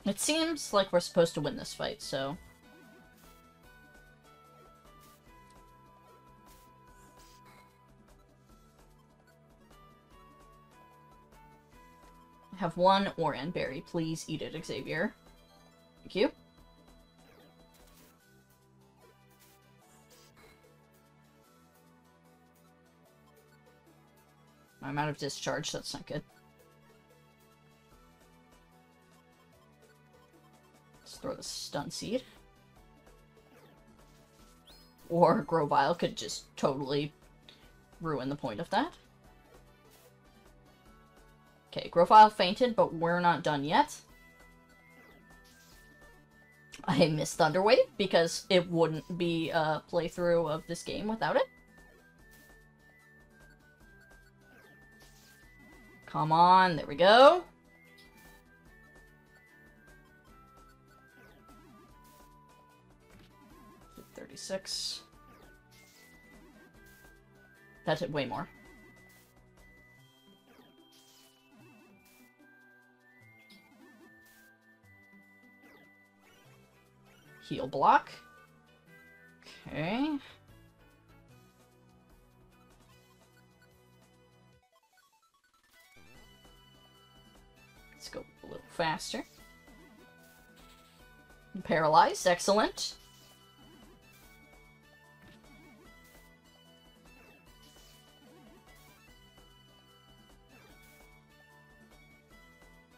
It seems like we're supposed to win this fight, so... I have one Oran berry. Please eat it, Xavierre. Thank you. I'm out of discharge, that's not good. Let's throw the stun seed. Or Grovyle could just totally ruin the point of that. Okay, Grovyle fainted, but we're not done yet. I missed Thunder Wave because it wouldn't be a playthrough of this game without it. Come on, there we go. $36. That did way more. Heal block. Okay. Let's go a little faster. Paralyzed, excellent.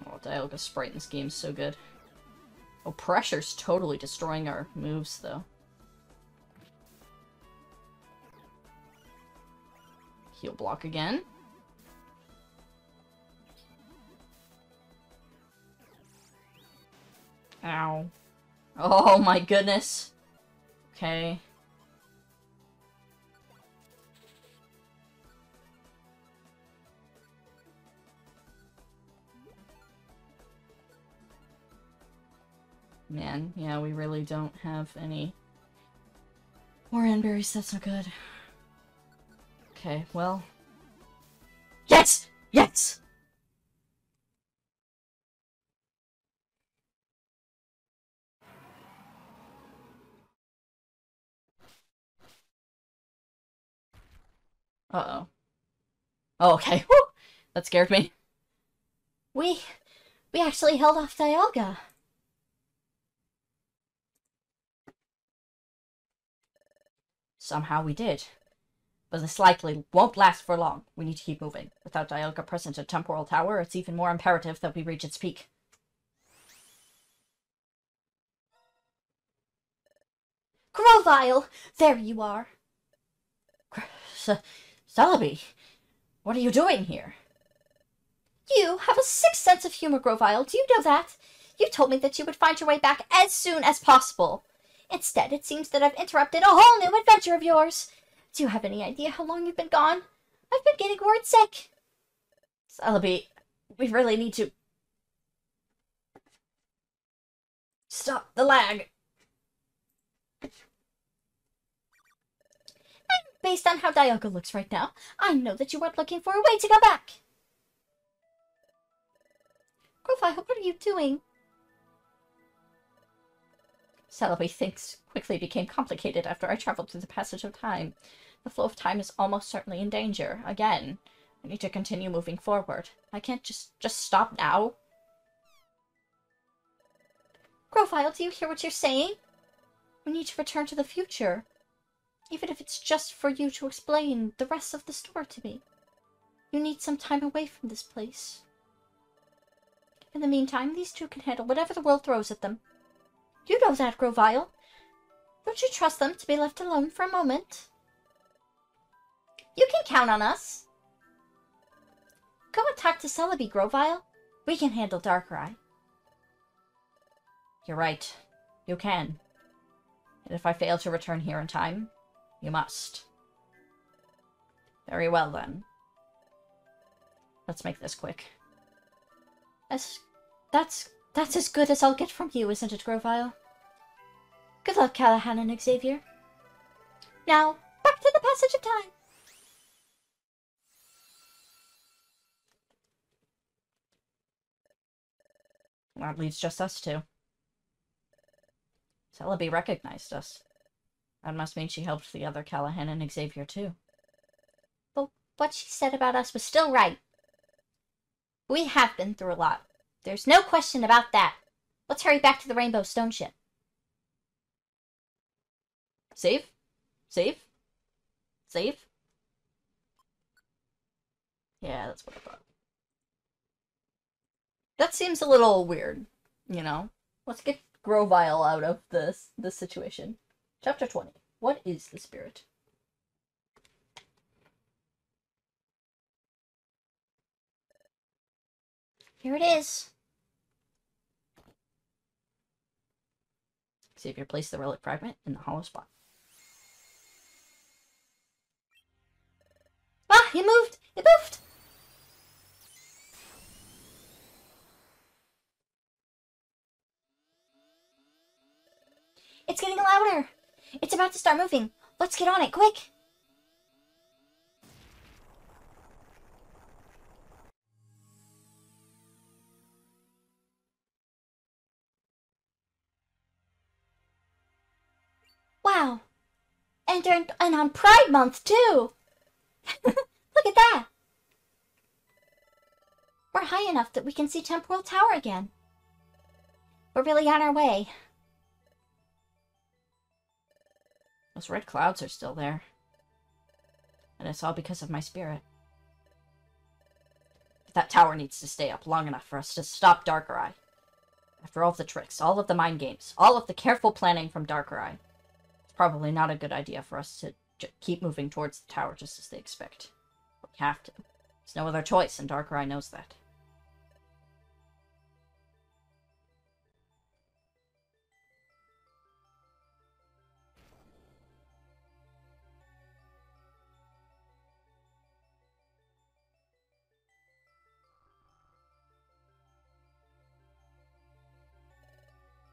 Oh, Dialga's sprite in this game is so good. Oh, Pressure's totally destroying our moves, though. Heal block again. Ow. Oh my goodness. Okay. Man, yeah, we really don't have any more berries. That's not good. Okay, well. Yes! Yes! Uh-oh. Oh, okay. Woo! That scared me. We actually held off Dialga. Somehow we did. But this likely won't last for long. We need to keep moving. Without Dialga present at Temporal Tower, it's even more imperative that we reach its peak. Grovyle! There you are. Celebi, what are you doing here? You have a sick sense of humor, Grovyle. Do you know that? You told me that you would find your way back as soon as possible. Instead, it seems that I've interrupted a whole new adventure of yours. Do you have any idea how long you've been gone? I've been getting word sick. Celebi, we really need to... stop the lag. Based on how Dialga looks right now, I know that you weren't looking for a way to go back. Grovyle, what are you doing? Celebi, things quickly became complicated after I traveled through the passage of time. The flow of time is almost certainly in danger. Again, I need to continue moving forward. I can't just stop now. Grovyle, do you hear what you're saying? We need to return to the future. Even if it's just for you to explain the rest of the story to me. You need some time away from this place. In the meantime, these two can handle whatever the world throws at them. You know that, Grovyle. Don't you trust them to be left alone for a moment? You can count on us. Go and talk to Celebi, Grovyle. We can handle Darkrai. You're right. You can. And if I fail to return here in time, you must. Very well, then. Let's make this quick. That's as good as I'll get from you, isn't it, Grovyle? Good luck, Callahan and Xavierre. Now, back to the passage of time. That leaves just us two. Celebi recognized us. That must mean she helped the other Callahan and Xavierre too. But what she said about us was still right. We have been through a lot. There's no question about that. Let's hurry back to the Rainbow Stone ship. Save? Save? Save? Yeah, that's what I thought. That seems a little weird, you know? Let's get Grovyle out of this situation. Chapter 20. What is the spirit? Here it is. Xavierre placed the relic fragment in the hollow spot. Ah, it moved! It moved! It's getting louder! It's about to start moving. Let's get on it, quick! Wow! And on Pride Month, too! Look at that! We're high enough that we can see Temporal Tower again. We're really on our way. Those red clouds are still there. And it's all because of my spirit. But that tower needs to stay up long enough for us to stop Darkrai. After all of the tricks, all of the mind games, all of the careful planning from Darkrai, it's probably not a good idea for us to keep moving towards the tower just as they expect. But we have to. There's no other choice, and Darkrai knows that.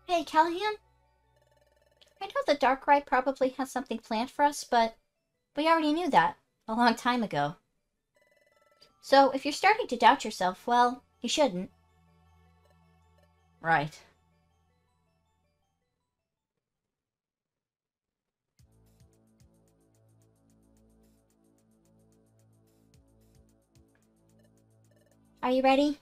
Hey, Callahan? I know the Darkrai probably has something planned for us, but we already knew that a long time ago. So if you're starting to doubt yourself, well, you shouldn't. Right. Are you ready?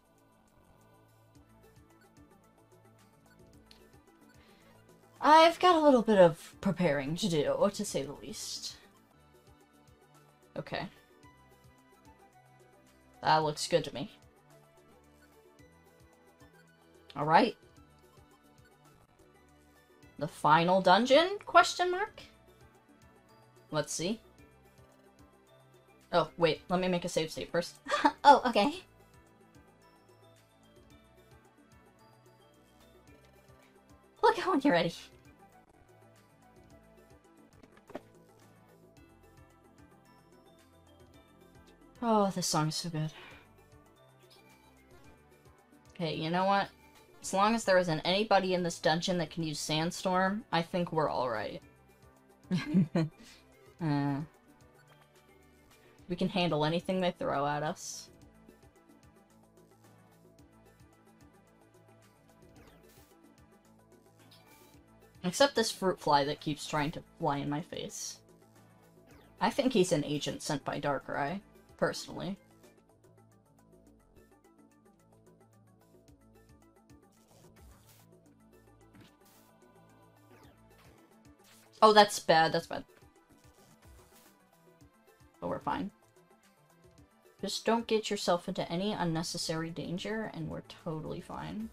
I've got a little bit of preparing to do, to say the least. Okay. That looks good to me. Alright. The final dungeon? Question mark? Let's see. Oh, wait. Let me make a save state first. Oh, okay. Look out when you're ready. Oh, this song is so good. Okay, you know what? As long as there isn't anybody in this dungeon that can use Sandstorm, I think we're alright. We can handle anything they throw at us. Except this fruit fly that keeps trying to fly in my face. I think he's an agent sent by Darkrai, personally. Oh, that's bad, that's bad. But we're fine. Just don't get yourself into any unnecessary danger, and we're totally fine.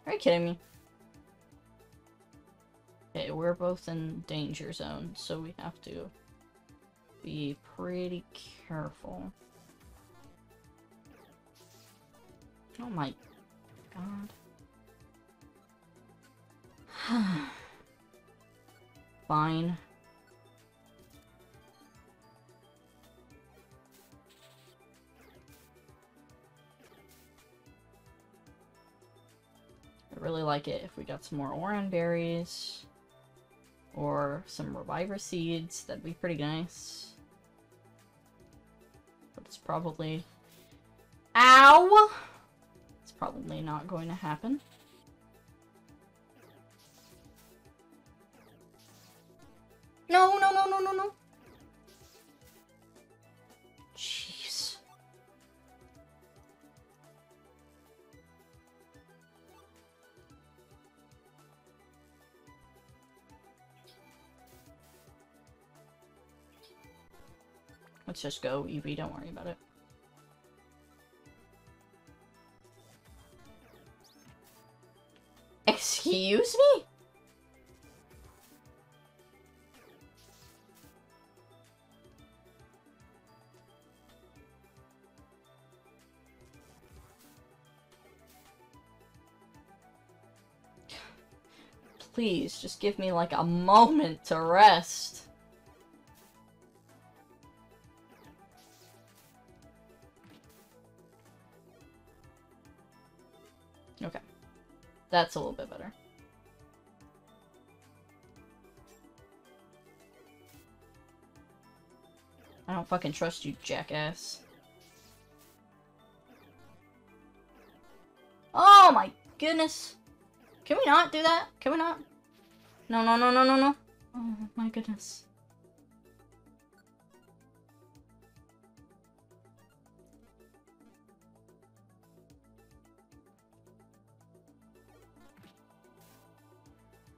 Are you kidding me? Okay, we're both in danger zone, so we have to be pretty careful. Oh my God. Fine. I'd really like it if we got some more oran berries. Or some reviver seeds. That'd be pretty nice. But it's probably... Ow! It's probably not going to happen. No, no, no, no, no, no! Jeez. Let's just go, Eevee, don't worry about it. Excuse me? Please, just give me like a moment to rest. Okay. That's a little bit better. I don't fucking trust you, jackass. Oh my goodness. Can we not do that? Can we not? No, no, no, no, no, no. Oh my goodness.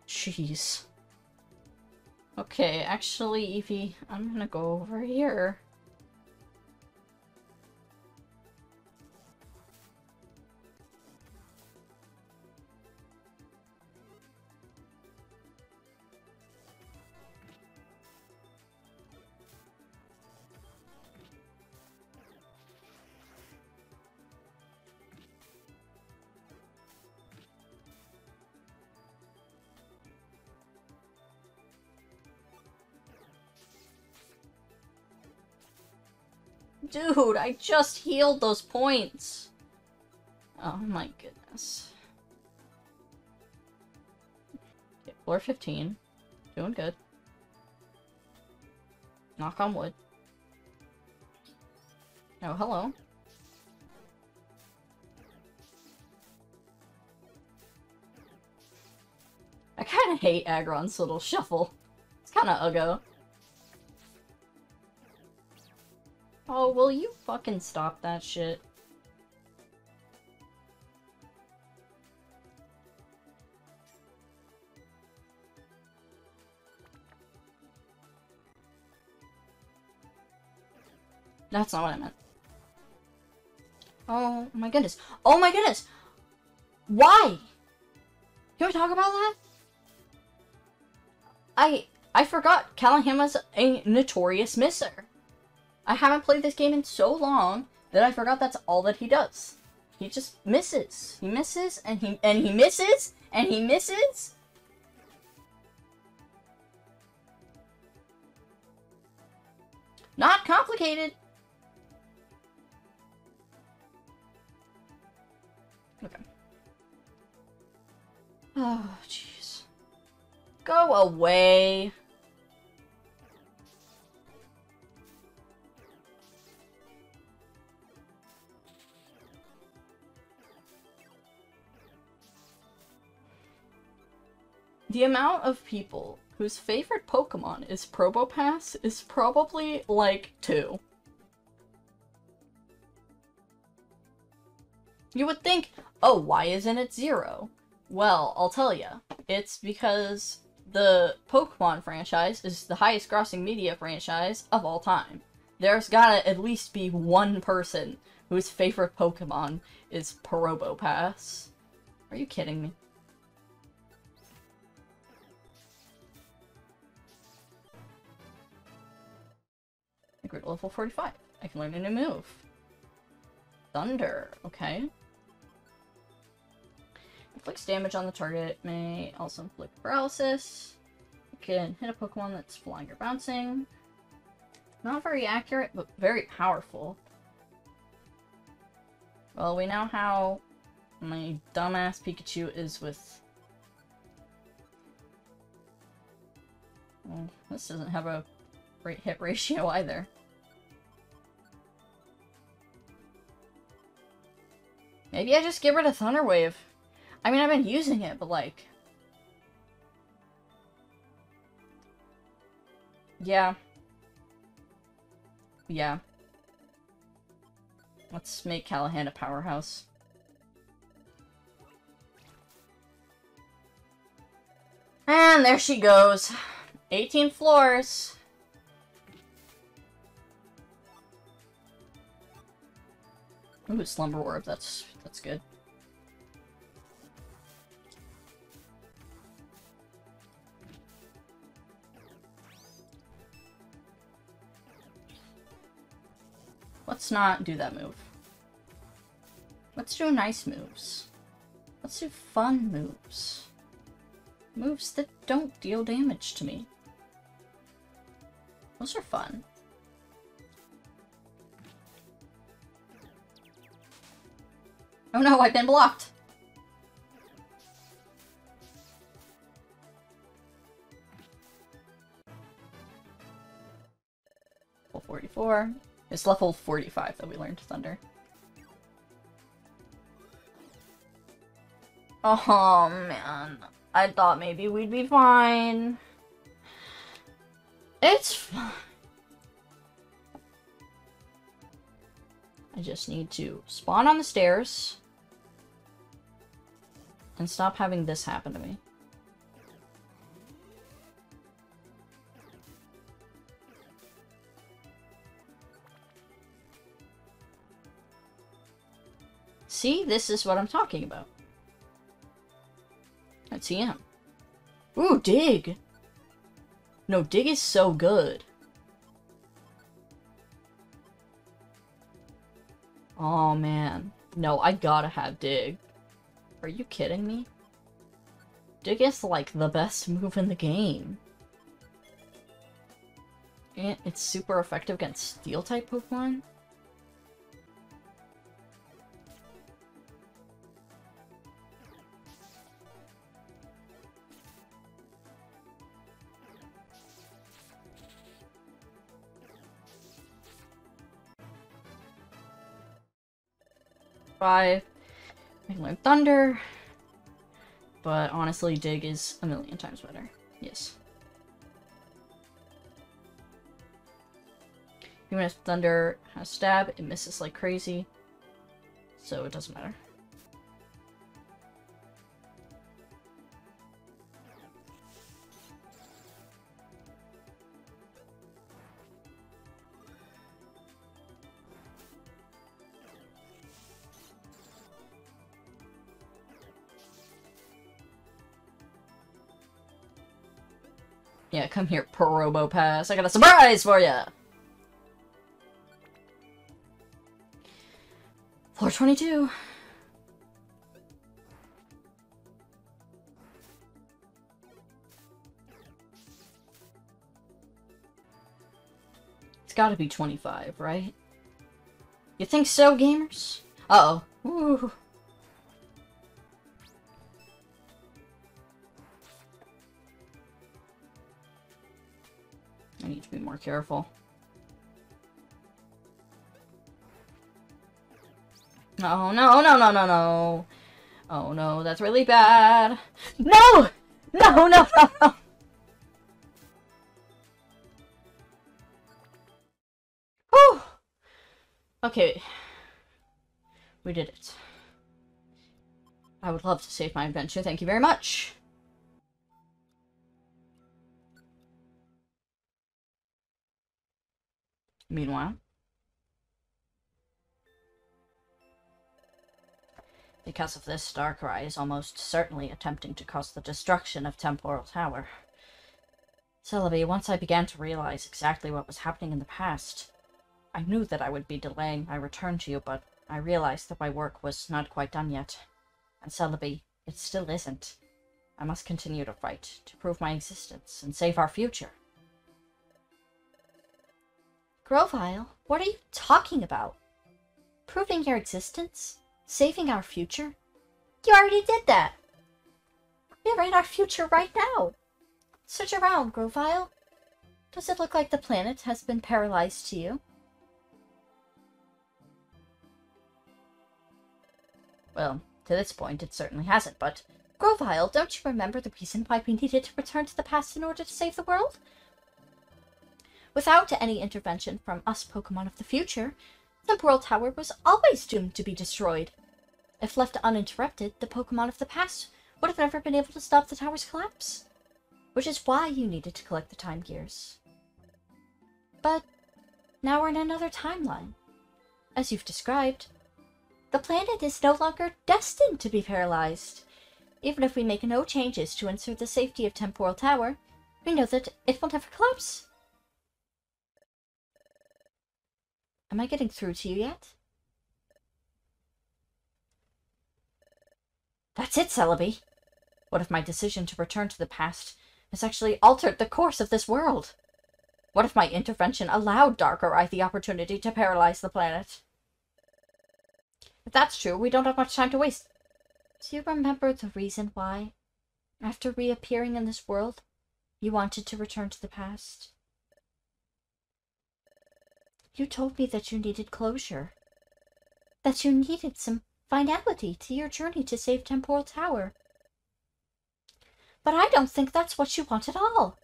Jeez. Okay, actually, Eevee, I'm gonna go over here. Dude, I just healed those points. Oh my goodness. Okay, floor 15. Doing good. Knock on wood. Oh, hello. I kinda hate Aggron's little shuffle. It's kinda uggo. Oh, will you fucking stop that shit? That's not what I meant. Oh my goodness. Oh my goodness! Why? Can we talk about that? I forgot Callahan was a notorious misser. I haven't played this game in so long that I forgot that's all that he does. He just misses. He misses and he misses and he misses. Not complicated. Okay. Oh, jeez. Go away. The amount of people whose favorite Pokemon is Probopass is probably, like, 2. You would think, oh, why isn't it 0? Well, I'll tell ya. It's because the Pokemon franchise is the highest grossing media franchise of all time. There's gotta at least be one person whose favorite Pokemon is Probopass. Are you kidding me? I grew to level 45. I can learn a new move. Thunder, okay. Inflicts damage on the target, may also inflict paralysis. You can hit a Pokemon that's flying or bouncing. Not very accurate, but very powerful. Well, we know how my dumbass Pikachu is with... Well, this doesn't have a great hit ratio either. Maybe I just get rid of Thunder Wave. I mean, I've been using it, but like... Yeah. Yeah. Let's make Callahan a powerhouse. And there she goes. 18 floors. Ooh, Slumber Orb, that's good. Let's not do that move. Let's do nice moves. Let's do fun moves. Moves that don't deal damage to me. Those are fun. Oh no, I've been blocked! 44. It's level 45 that we learned Thunder. Oh man, I thought maybe we'd be fine. It's fine. I just need to spawn on the stairs and stop having this happen to me. See, this is what I'm talking about. Let's see him. Ooh, Dig! No, Dig is so good. Oh man. No, I gotta have Dig. Are you kidding me? Dig is like the best move in the game. And it's super effective against Steel-type Pokemon. I can learn Thunder, but honestly, Dig is a million times better. Yes. Even if Thunder has Stab, it misses like crazy, so it doesn't matter. Yeah, come here, Probo Pass. I got a surprise for ya! Floor 22. It's gotta be 25, right? You think so, gamers? Uh-oh. Ooh. I need to be more careful. Oh, no, no, no, no, no. Oh, no, that's really bad. No! No, no, no, no! Whew! Okay. We did it. I would love to save my adventure. Thank you very much. Meanwhile, because of this, Darkrai is almost certainly attempting to cause the destruction of Temporal Tower. Celebi, once I began to realize exactly what was happening in the past, I knew that I would be delaying my return to you, but I realized that my work was not quite done yet. And Celebi, it still isn't. I must continue to fight, to prove my existence, and save our future. Grovyle, what are you talking about? Proving your existence? Saving our future? You already did that! We're in our future right now! Search around, Grovyle. Does it look like the planet has been paralyzed to you? Well, to this point it certainly hasn't, but... Grovyle, don't you remember the reason why we needed to return to the past in order to save the world? Without any intervention from us Pokemon of the future, the Temporal Tower was always doomed to be destroyed. If left uninterrupted, the Pokemon of the past would have never been able to stop the tower's collapse. Which is why you needed to collect the Time Gears. But now we're in another timeline. As you've described, the planet is no longer destined to be paralyzed. Even if we make no changes to ensure the safety of Temporal Tower, we know that it will never collapse. Am I getting through to you yet? That's it, Celebi! What if my decision to return to the past has actually altered the course of this world? What if my intervention allowed Darkrai the opportunity to paralyze the planet? If that's true, we don't have much time to waste. Do you remember the reason why, after reappearing in this world, you wanted to return to the past? You told me that you needed closure. That you needed some finality to your journey to save Temporal Tower. But I don't think that's what you want at all.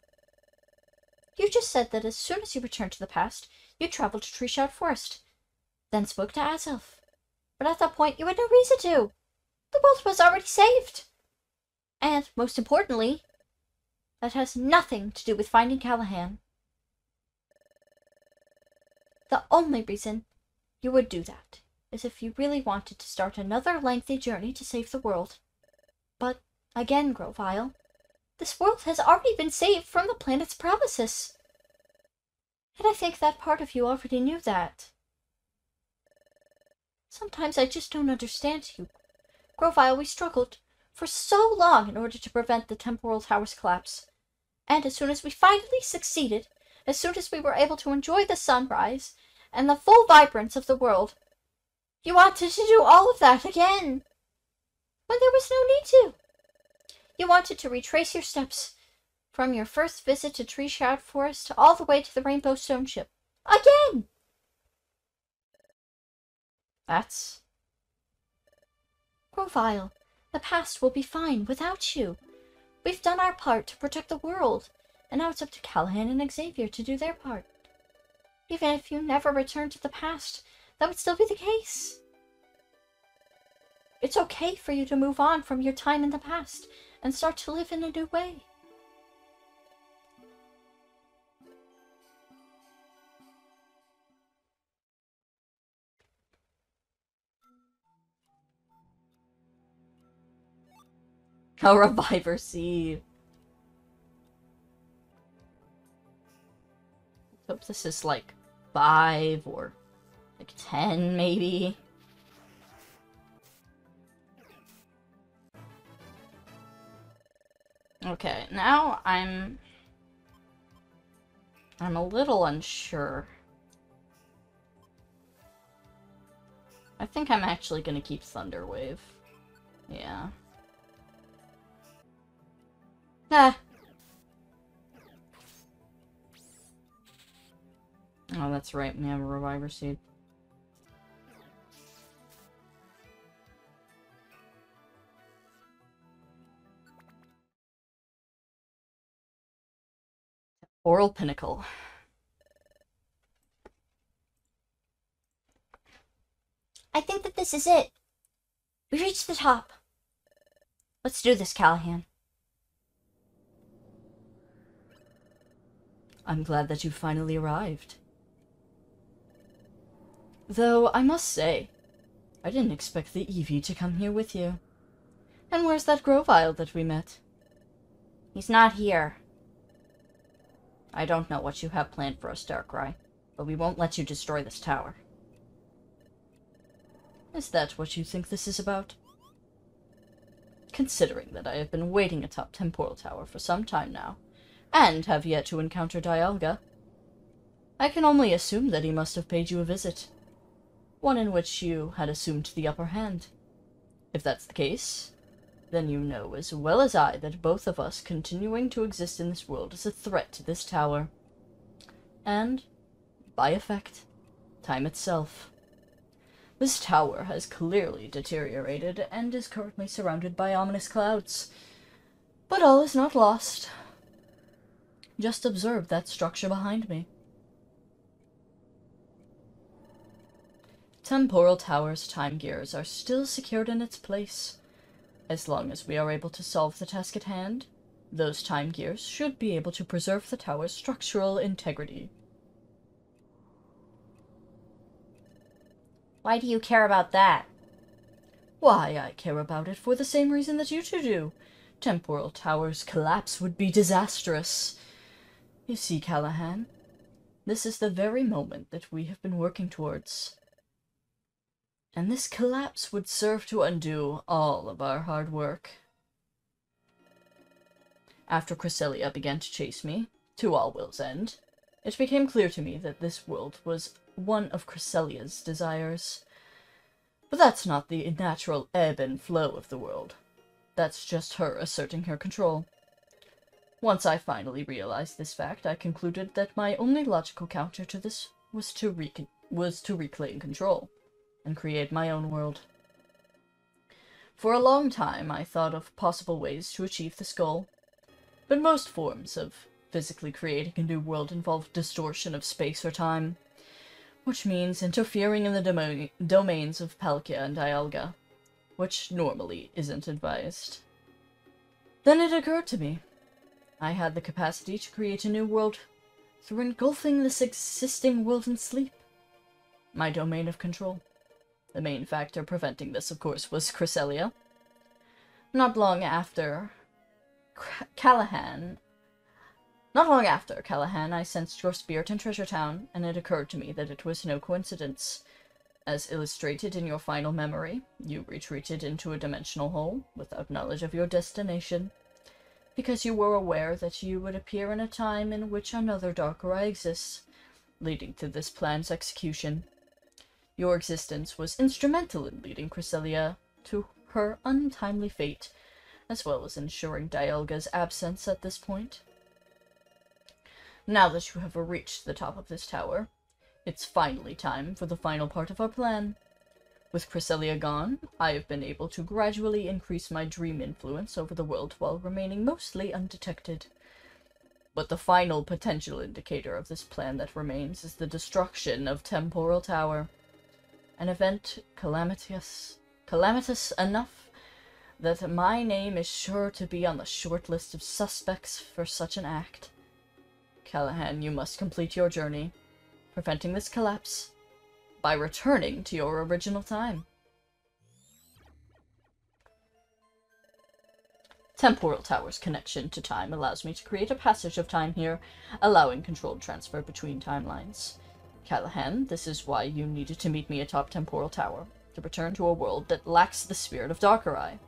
You just said that as soon as you returned to the past, you traveled to Treeshout Forest, then spoke to ODISeth. But at that point, you had no reason to. The world was already saved. And, most importantly, that has nothing to do with finding Callahan. The only reason you would do that is if you really wanted to start another lengthy journey to save the world. But, again, Grovyle, this world has already been saved from the planet's paralysis. And I think that part of you already knew that. Sometimes I just don't understand you. Grovyle, we struggled for so long in order to prevent the Temporal Tower's collapse. And as soon as we finally succeeded, as soon as we were able to enjoy the sunrise and the full vibrance of the world, you wanted to do all of that again, when there was no need to. You wanted to retrace your steps from your first visit to Treeshout Forest all the way to the Rainbow Stone Ship. Again! That's... Grovyle, the past will be fine without you. We've done our part to protect the world, and now it's up to Callahan and Xavierre to do their part. Even if you never return to the past, that would still be the case. It's okay for you to move on from your time in the past and start to live in a new way. A Reviver Seed. Hope this is like 5 or like 10 maybe. Okay, now I'm a little unsure. I think I'm actually gonna keep Thunder Wave. Yeah. Ah. Oh, that's right. We have a Reviver Seed. Oral Pinnacle. I think that this is it. We reached the top. Let's do this, Callahan. I'm glad that you finally arrived. Though, I must say, I didn't expect the Eevee to come here with you. And where's that Grovyle that we met? He's not here. I don't know what you have planned for us, Darkrai, but we won't let you destroy this tower. Is that what you think this is about? considering that I have been waiting atop Temporal Tower for some time now, and have yet to encounter Dialga. I can only assume that he must have paid you a visit, one in which you had assumed the upper hand. If that's the case, then you know as well as I that both of us continuing to exist in this world is a threat to this tower. And, by effect, time itself. This tower has clearly deteriorated and is currently surrounded by ominous clouds. But all is not lost. Just observe that structure behind me. Temporal Tower's time gears are still secured in its place. As long as we are able to solve the task at hand, those time gears should be able to preserve the tower's structural integrity. Why do you care about that? Why, I care about it for the same reason that you two do. Temporal Tower's collapse would be disastrous. You see, Callahan, this is the very moment that we have been working towards. And this collapse would serve to undo all of our hard work. After Cresselia began to chase me, to all will's end, it became clear to me that this world was one of Cresselia's desires. But that's not the natural ebb and flow of the world. That's just her asserting her control. Once I finally realized this fact, I concluded that my only logical counter to this was to reclaim control and create my own world. For a long time, I thought of possible ways to achieve this goal, but most forms of physically creating a new world involve distortion of space or time, which means interfering in the domains of Palkia and Dialga, which normally isn't advised. Then it occurred to me, I had the capacity to create a new world through engulfing this existing world in sleep. My domain of control. The main factor preventing this, of course, was Cresselia. Not long after Callahan, I sensed your spirit in Treasure Town, and it occurred to me that it was no coincidence. As illustrated in your final memory, you retreated into a dimensional hole without knowledge of your destination, because you were aware that you would appear in a time in which another Darkrai exists, leading to this plan's execution. Your existence was instrumental in leading Cresselia to her untimely fate, as well as ensuring Dialga's absence at this point. Now that you have reached the top of this tower, it's finally time for the final part of our plan. With Cresselia gone, I have been able to gradually increase my dream influence over the world while remaining mostly undetected. But the final potential indicator of this plan that remains is the destruction of Temporal Tower. An event calamitous enough that my name is sure to be on the short list of suspects for such an act. Callahan, you must complete your journey, preventing this collapse by returning to your original time. Temporal Tower's connection to time allows me to create a passage of time here, allowing controlled transfer between timelines. Callahan, this is why you needed to meet me atop Temporal Tower, to return to a world that lacks the spirit of Darkrai,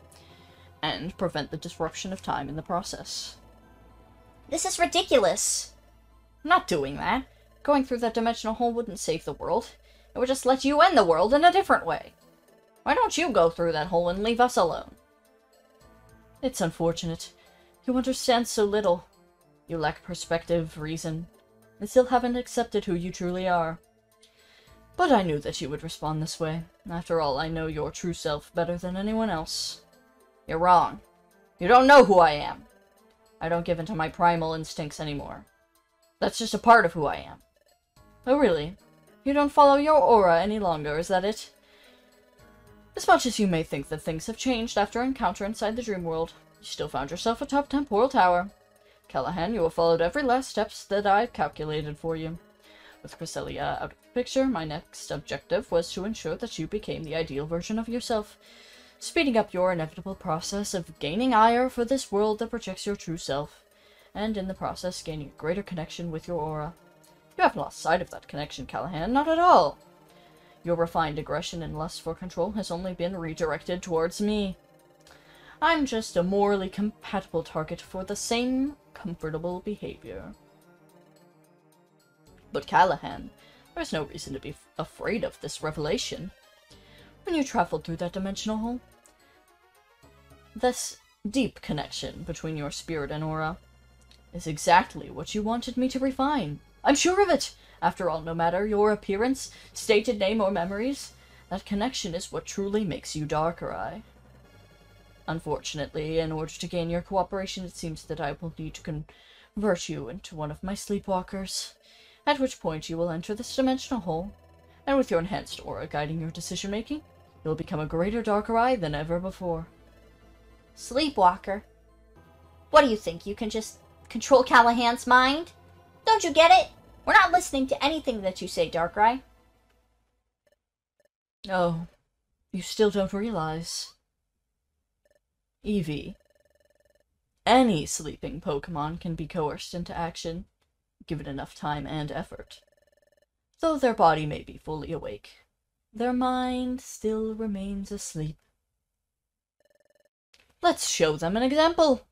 and prevent the disruption of time in the process. This is ridiculous! I'm not doing that. Going through that dimensional hole wouldn't save the world. It would just let you end the world in a different way. Why don't you go through that hole and leave us alone? It's unfortunate. You understand so little. You lack perspective, reason, and still haven't accepted who you truly are. But I knew that you would respond this way. After all, I know your true self better than anyone else. You're wrong. You don't know who I am. I don't give in to my primal instincts anymore. That's just a part of who I am. Oh really? You don't follow your aura any longer, is that it? As much as you may think that things have changed after encounter inside the dream world, you still found yourself atop Temporal Tower. Callahan, you have followed every last steps that I've calculated for you. With Cresselia out of the picture, my next objective was to ensure that you became the ideal version of yourself, speeding up your inevitable process of gaining ire for this world that projects your true self, and in the process gaining a greater connection with your aura. You haven't lost sight of that connection, Callahan, not at all. Your refined aggression and lust for control has only been redirected towards me. I'm just a morally compatible target for the same comfortable behavior. But Callahan, there's no reason to be afraid of this revelation. When you traveled through that dimensional hole, this deep connection between your spirit and aura is exactly what you wanted me to refine. I'm sure of it! After all, no matter your appearance, stated name, or memories, that connection is what truly makes you Darkrai. Unfortunately, in order to gain your cooperation, it seems that I will need to convert you into one of my sleepwalkers, at which point you will enter this dimensional hole, and with your enhanced aura guiding your decision-making, you'll become a greater Darkrai than ever before. Sleepwalker? What do you think? You can just control Callahan's mind? Don't you get it? We're not listening to anything that you say, Darkrai. Oh, you still don't realize. Eevee. Any sleeping Pokemon can be coerced into action, given enough time and effort. Though their body may be fully awake, their mind still remains asleep. Let's show them an example.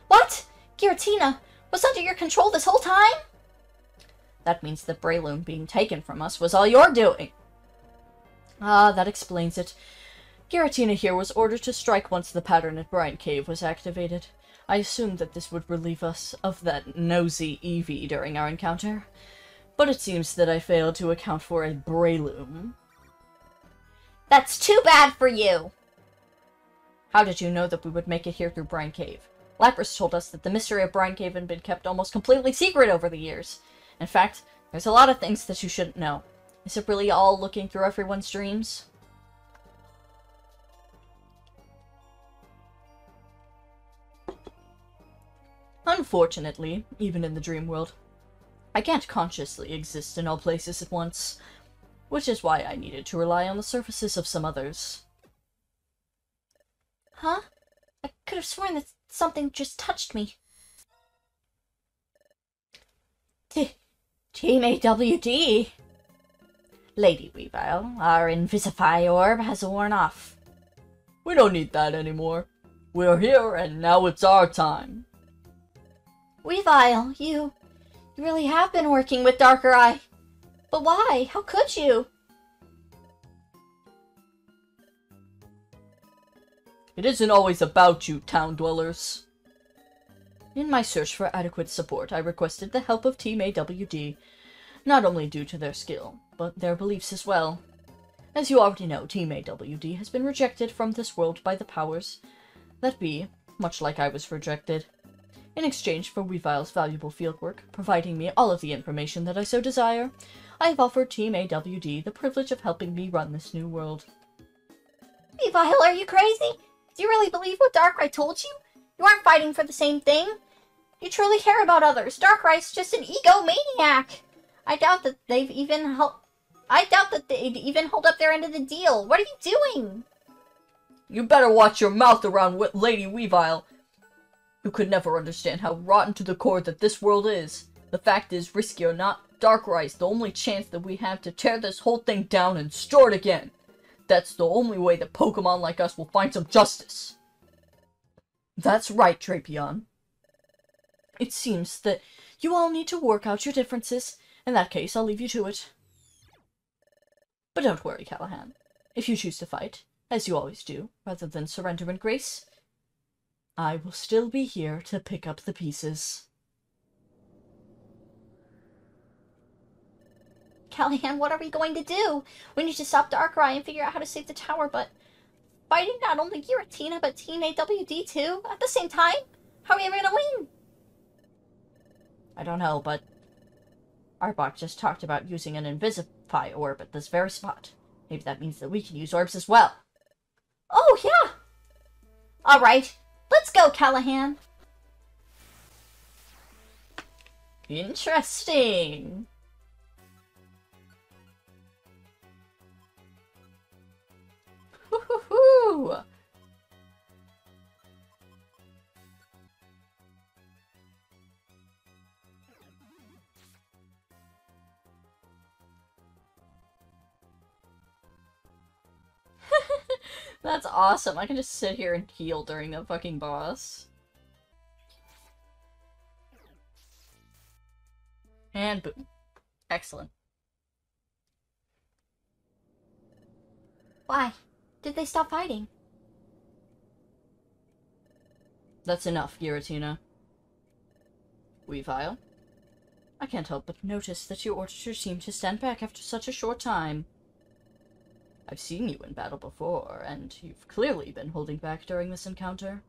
What? Giratina was under your control this whole time? That means that Breloom being taken from us was all your doing. Ah, that explains it. Giratina here was ordered to strike once the pattern at Brine Cave was activated. I assumed that this would relieve us of that nosy Eevee during our encounter, but it seems that I failed to account for a Breloom. That's too bad for you! How did you know that we would make it here through Brine Cave? Lapras told us that the mystery of Brine Cave had been kept almost completely secret over the years. In fact, there's a lot of things that you shouldn't know. Is it really all looking through everyone's dreams? Unfortunately, even in the dream world, I can't consciously exist in all places at once, which is why I needed to rely on the surfaces of some others. Huh? I could have sworn that something just touched me. Team AWD! Lady Weavile, our Invisify orb has worn off. We don't need that anymore. We're here, and now it's our time. Weavile, you really have been working with Darkrai. But why? How could you? It isn't always about you, town dwellers. In my search for adequate support, I requested the help of Team AWD, not only due to their skill, but their beliefs as well. As you already know, Team AWD has been rejected from this world by the powers that be, much like I was rejected. In exchange for Weavile's valuable fieldwork, providing me all of the information that I so desire, I have offered Team AWD the privilege of helping me run this new world. Weavile, are you crazy? Do you really believe what Darkrai told you? You aren't fighting for the same thing. You truly care about others. Darkrai's just an egomaniac. I doubt that they'd even hold up their end of the deal. What are you doing? You better watch your mouth around Lady Weavile. You could never understand how rotten to the core that this world is. The fact is, risky or not, Darkrai's the only chance that we have to tear this whole thing down and store it again. That's the only way that Pokemon like us will find some justice. That's right, Drapion. It seems that you all need to work out your differences. In that case, I'll leave you to it. But don't worry, Callahan. If you choose to fight, as you always do, rather than surrender in grace, I will still be here to pick up the pieces. Callahan, what are we going to do? We need to stop Darkrai and figure out how to save the tower, but fighting not only Giratina, but Team AWD too, at the same time? How are we ever gonna win? I don't know, but Arbok just talked about using an Invisify orb at this very spot. Maybe that means that we can use orbs as well. Oh, yeah! Alright, let's go, Callahan! Interesting! Hoo-hoo-hoo! That's awesome. I can just sit here and heal during the fucking boss. And boom. Excellent. Why? Did they stop fighting? That's enough, Giratina. Weavile? I can't help but notice that you ordered your team to stand back after such a short time. I've seen you in battle before, and you've clearly been holding back during this encounter.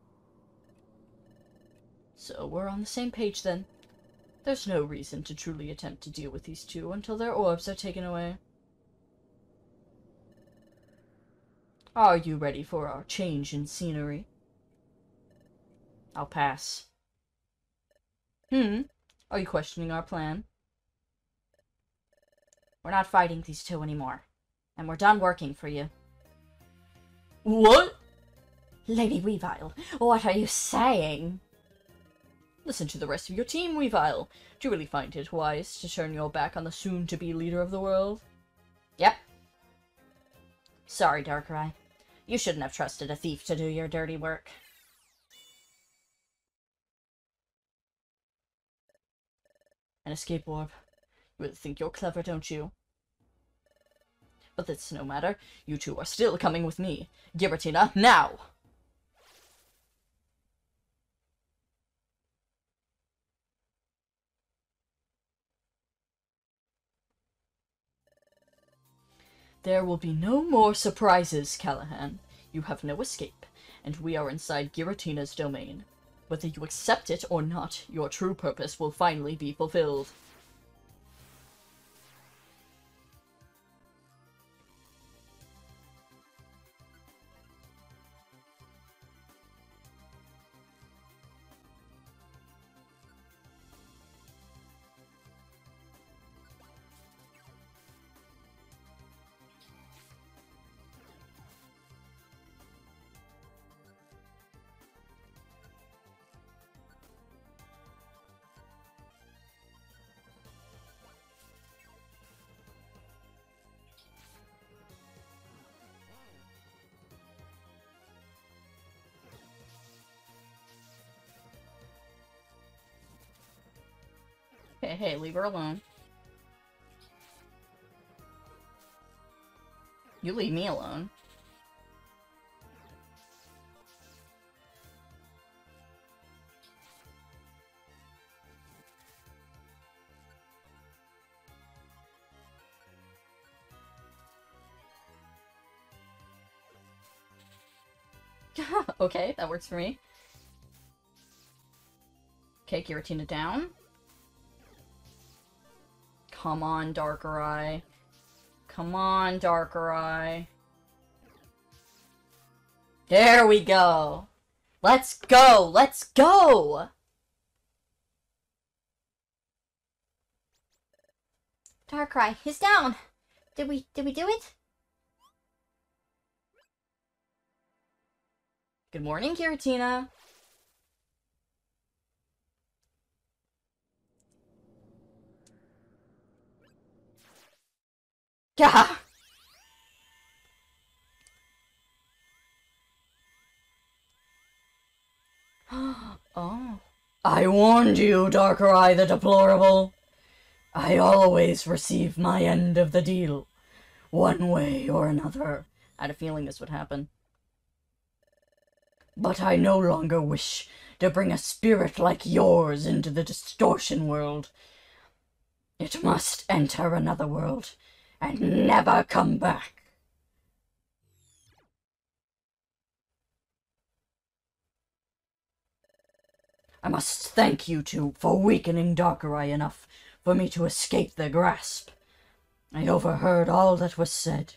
So we're on the same page then. There's no reason to truly attempt to deal with these two until their orbs are taken away. Are you ready for our change in scenery? I'll pass. Are you questioning our plan? We're not fighting these two anymore. And we're done working for you. What? Lady Weavile, what are you saying? Listen to the rest of your team, Weavile. Do you really find it wise to turn your back on the soon-to-be leader of the world? Yep. Sorry, Darkrai. You shouldn't have trusted a thief to do your dirty work. An escape orb. You really think you're clever, don't you? But that's no matter. You two are still coming with me. Giratina, now! There will be no more surprises, Callahan. You have no escape, and we are inside Giratina's domain. Whether you accept it or not, your true purpose will finally be fulfilled. Hey, leave her alone. You leave me alone. Okay, that works for me. Okay, Giratina down. Come on, Darkrai. Come on, Darkrai. There we go! Let's go! Let's go! Darkrai, he's down! Did we do it? Good morning, Giratina. Gah! Oh. I warned you, Darkrai the Deplorable. I always receive my end of the deal, one way or another. I had a feeling this would happen. But I no longer wish to bring a spirit like yours into the distortion world. It must enter another world and never come back. I must thank you two for weakening Darkrai enough for me to escape their grasp. I overheard all that was said.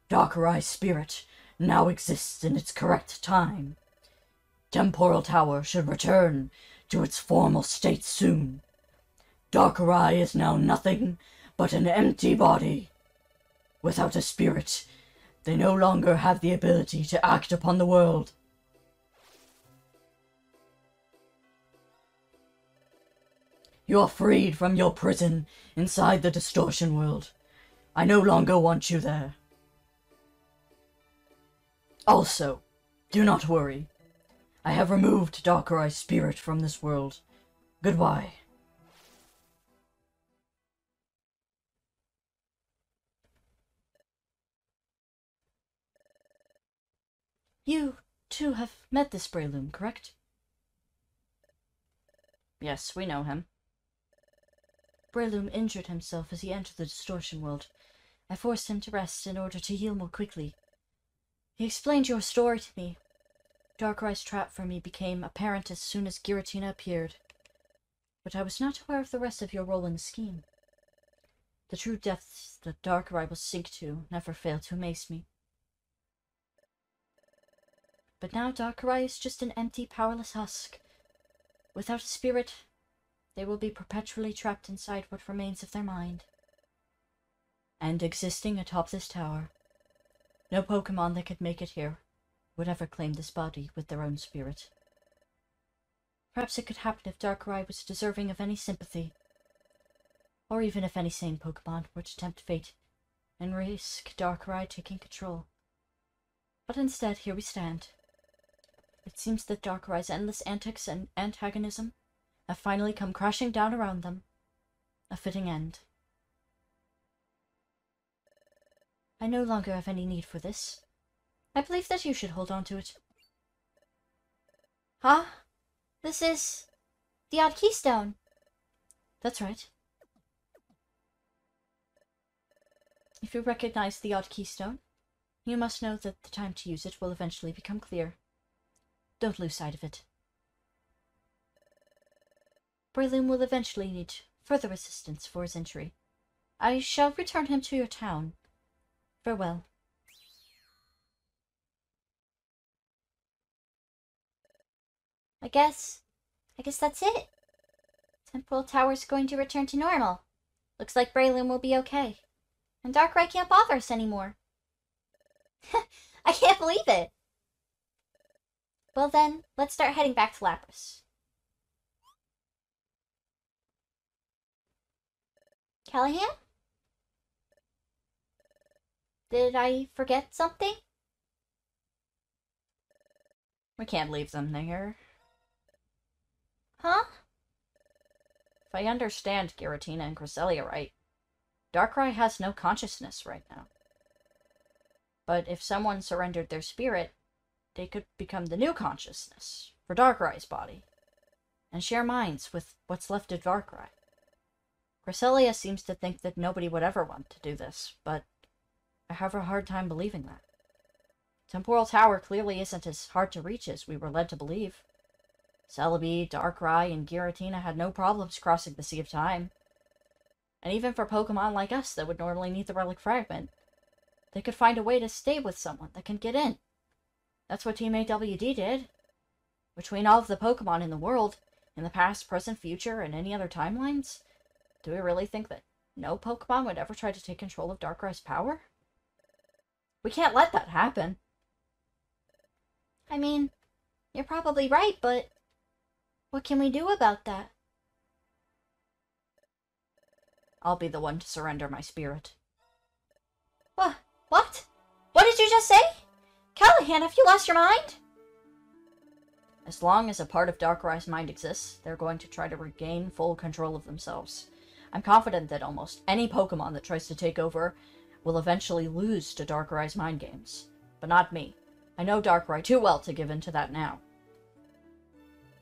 Darkrai's spirit now exists in its correct time. Temporal Tower should return to its formal state soon. Darkrai is now nothing but an empty body. Without a spirit, they no longer have the ability to act upon the world. You are freed from your prison inside the distortion world. I no longer want you there. Also, do not worry. I have removed Darkrai's spirit from this world. Goodbye. You, too, have met this Breloom, correct? Yes, we know him. Breloom injured himself as he entered the distortion world. I forced him to rest in order to heal more quickly. He explained your story to me. Darkrai's trap for me became apparent as soon as Giratina appeared. But I was not aware of the rest of your role in the scheme. The true depths that Darkrai will sink to never fail to amaze me. But now Darkrai is just an empty, powerless husk. Without a spirit, they will be perpetually trapped inside what remains of their mind. And existing atop this tower, no Pokémon that could make it here would ever claim this body with their own spirit. Perhaps it could happen if Darkrai was deserving of any sympathy, or even if any sane Pokémon were to tempt fate and risk Darkrai taking control. But instead, here we stand. It seems that Darkrai's endless antics and antagonism have finally come crashing down around them. A fitting end. I no longer have any need for this. I believe that you should hold on to it. Huh? This is the odd keystone. That's right. If you recognize the odd keystone, you must know that the time to use it will eventually become clear. Don't lose sight of it. Breloom will eventually need further assistance for his injury. I shall return him to your town. Farewell. I guess that's it. Temporal Tower's going to return to normal. Looks like Breloom will be okay. And Darkrai can't bother us anymore. I can't believe it. Well then, let's start heading back to Lapras. Callahan? Did I forget something? We can't leave them there. Huh? If I understand Giratina and Cresselia right, Darkrai has no consciousness right now. But if someone surrendered their spirit, they could become the new consciousness for Darkrai's body, and share minds with what's left of Darkrai. Cresselia seems to think that nobody would ever want to do this, but I have a hard time believing that. Temporal Tower clearly isn't as hard to reach as we were led to believe. Celebi, Darkrai, and Giratina had no problems crossing the Sea of Time. And even for Pokemon like us that would normally need the Relic Fragment, they could find a way to stay with someone that can get in. That's what Team AWD did. Between all of the Pokemon in the world, in the past, present, future, and any other timelines, do we really think that no Pokemon would ever try to take control of Darkrai's power? We can't let that happen. I mean, you're probably right, but what can we do about that? I'll be the one to surrender my spirit. What? What? What did you just say? Callahan, have you lost your mind? As long as a part of Darkrai's mind exists, they're going to try to regain full control of themselves. I'm confident that almost any Pokemon that tries to take over will eventually lose to Darkrai's mind games. But not me. I know Darkrai too well to give in to that now.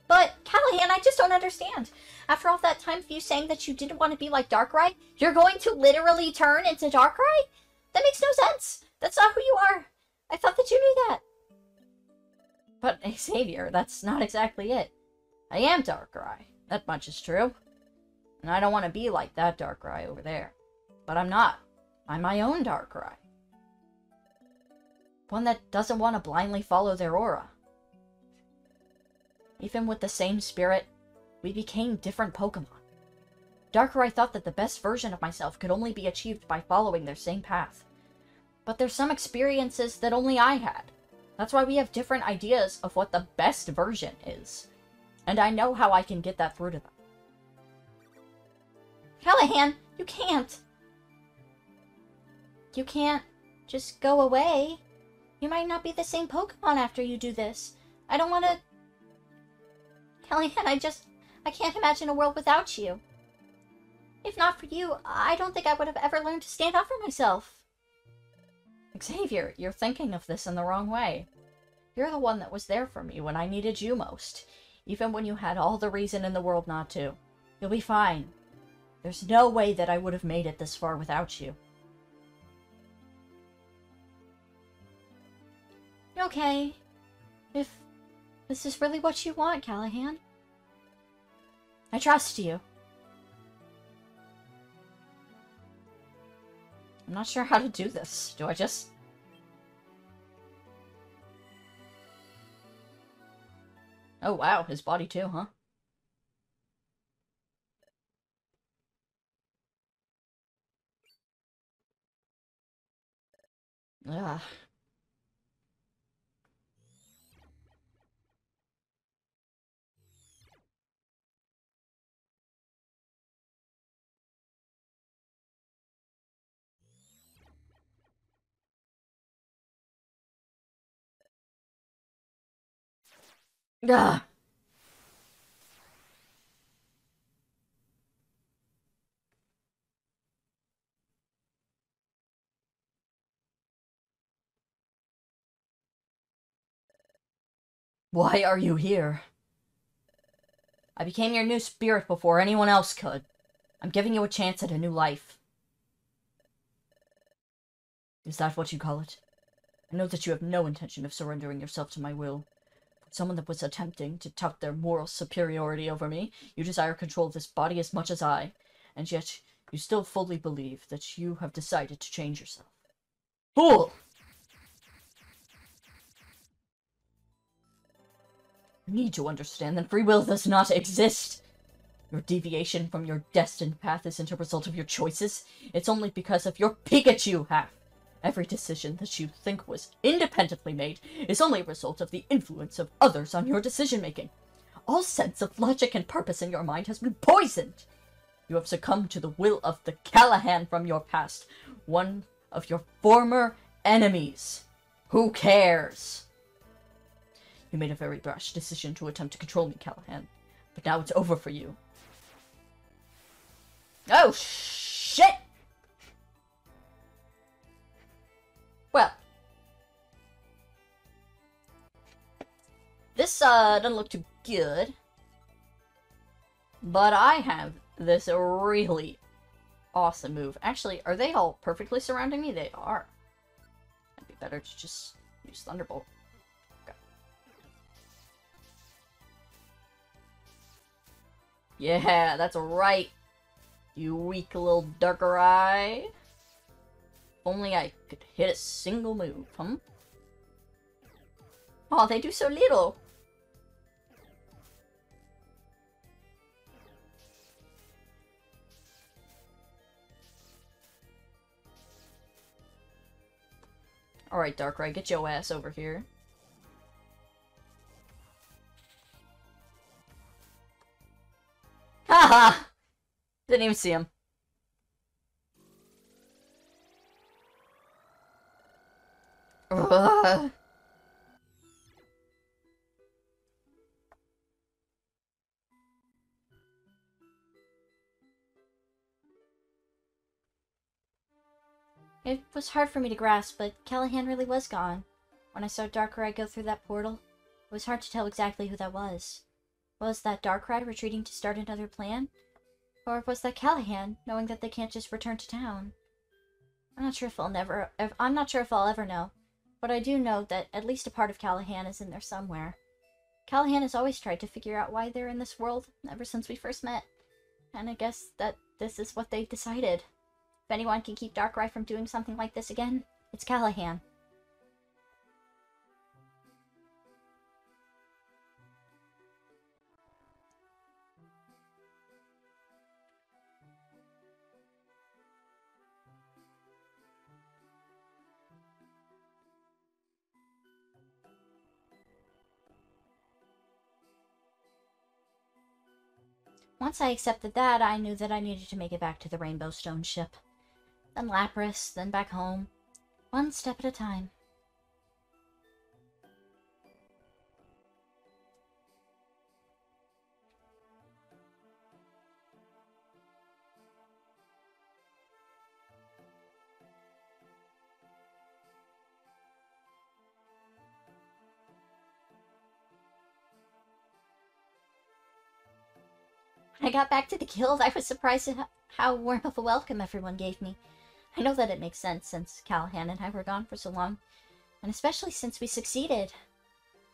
But, Callahan, I just don't understand. After all that time of you saying that you didn't want to be like Darkrai, you're going to literally turn into Darkrai? That makes no sense. That's not who you are. I thought that you knew that. But, Xavierre, that's not exactly it. I am Darkrai. That much is true. And I don't want to be like that Darkrai over there. But I'm not. I'm my own Darkrai. One that doesn't want to blindly follow their aura. Even with the same spirit, we became different Pokemon. Darkrai thought that the best version of myself could only be achieved by following their same path. But there's some experiences that only I had. That's why we have different ideas of what the best version is. And I know how I can get that through to them. Callahan, you can't. You can't just go away. You might not be the same Pokemon after you do this. I don't want to... Callahan, I can't imagine a world without you. If not for you, I don't think I would have ever learned to stand up for myself. Xavierre, you're thinking of this in the wrong way. You're the one that was there for me when I needed you most, even when you had all the reason in the world not to. You'll be fine. There's no way that I would have made it this far without you. Okay. If this is really what you want, Callahan. I trust you. I'm not sure how to do this. Do I just... Oh wow, his body too, huh? Ugh. Ugh. Why are you here? I became your new spirit before anyone else could. I'm giving you a chance at a new life. Is that what you call it? I know that you have no intention of surrendering yourself to my will. For someone that was attempting to tout their moral superiority over me, you desire control of this body as much as I, and yet you still fully believe that you have decided to change yourself. Fool! You need to understand that free will does not exist. Your deviation from your destined path isn't a result of your choices. It's only because of your Pikachu half. Every decision that you think was independently made is only a result of the influence of others on your decision-making. All sense of logic and purpose in your mind has been poisoned. You have succumbed to the will of the Callahan from your past, one of your former enemies. Who cares? You made a very brash decision to attempt to control me, Callahan. But now it's over for you. Oh, shit! Well. This, doesn't look too good. But I have this really awesome move. Actually, are they all perfectly surrounding me? They are. It'd be better to just use Thunderbolt. Yeah, that's right. You weak little Darkrai. If only I could hit a single move, huh? Oh, they do so little. Alright, Darkrai, get your ass over here. Haha! Didn't even see him. Ugh. It was hard for me to grasp, but Callahan really was gone. When I saw Darkrai go through that portal, it was hard to tell exactly who that was. Was that Darkrai retreating to start another plan? Or was that Callahan, knowing that they can't just return to town? I'm not sure if I'll ever know, but I do know that at least a part of Callahan is in there somewhere. Callahan has always tried to figure out why they're in this world, ever since we first met. And I guess that this is what they've decided. If anyone can keep Darkrai from doing something like this again, it's Callahan. Once I accepted that, I knew that I needed to make it back to the Rainbow Stone ship. Then Lapras, then back home. One step at a time. When I got back to the guild, I was surprised at how warm of a welcome everyone gave me. I know that it makes sense since Callahan and I were gone for so long, and especially since we succeeded.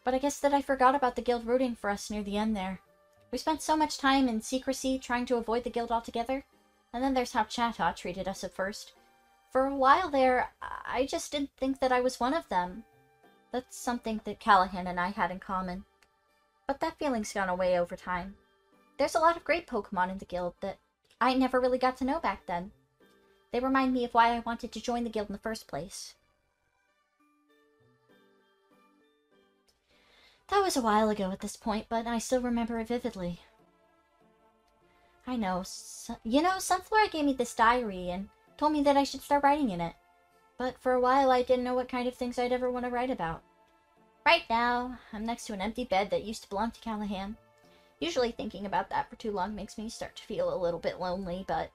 But I guess that I forgot about the guild rooting for us near the end there. We spent so much time in secrecy trying to avoid the guild altogether, and then there's how Chata treated us at first. For a while there, I just didn't think that I was one of them. That's something that Callahan and I had in common. But that feeling's gone away over time. There's a lot of great Pokemon in the guild that I never really got to know back then. They remind me of why I wanted to join the guild in the first place. That was a while ago at this point, but I still remember it vividly. I know. Sunflora gave me this diary and told me that I should start writing in it. But for a while, I didn't know what kind of things I'd ever want to write about. Right now, I'm next to an empty bed that used to belong to Callahan. Usually thinking about that for too long makes me start to feel a little bit lonely, but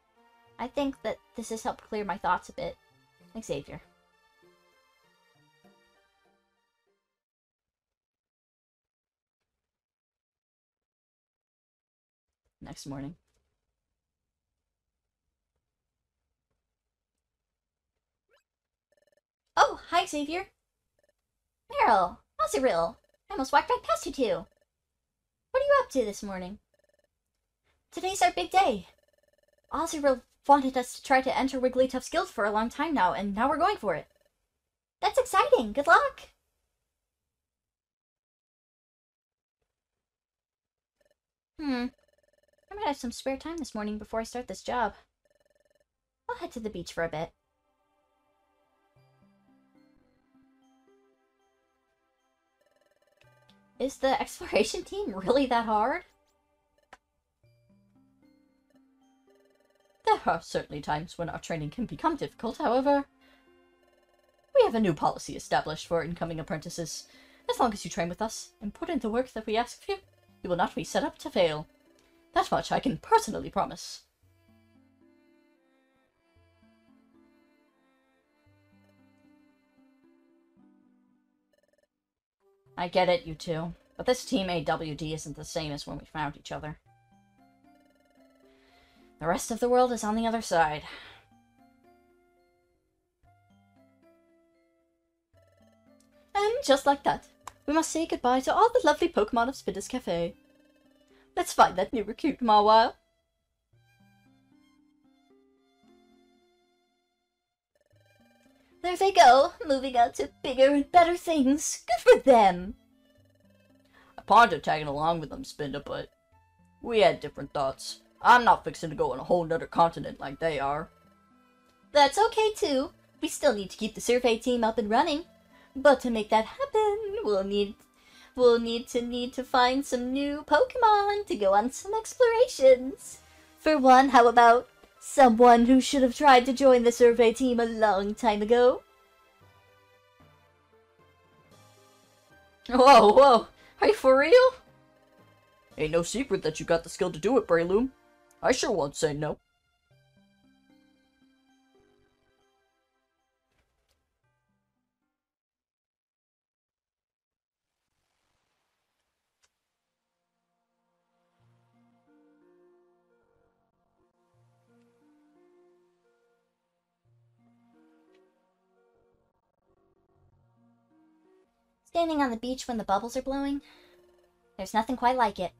I think that this has helped clear my thoughts a bit. Xavierre. Next morning. Oh, hi, Xavierre. Meryl, Ozyril. I almost walked right past you two. What are you up to this morning? Today's our big day. Ozyril wanted us to try to enter Wigglytuff's guild for a long time now, and now we're going for it. That's exciting. Good luck. I might have some spare time this morning before I start this job. I'll head to the beach for a bit. Is the exploration team really that hard? There are certainly times when our training can become difficult, however. We have a new policy established for incoming apprentices. As long as you train with us and put in the work that we ask of you, you will not be set up to fail. That much I can personally promise. I get it, you two, but this Team AWD isn't the same as when we found each other. The rest of the world is on the other side. And just like that, we must say goodbye to all the lovely Pokemon of Spinner's Cafe. Let's find that new recruit, Mawile. There they go, moving on to bigger and better things. Good for them. I pondered tagging along with them, Spinda, but we had different thoughts. I'm not fixing to go on a whole nother continent like they are. That's okay, too. We still need to keep the survey team up and running. But to make that happen, we'll need to find some new Pokemon to go on some explorations. For one, how about someone who should have tried to join the survey team a long time ago? Whoa, whoa, are you for real? Ain't no secret that you got the skill to do it, Breloom. I sure won't say no. Standing on the beach when the bubbles are blowing? There's nothing quite like it.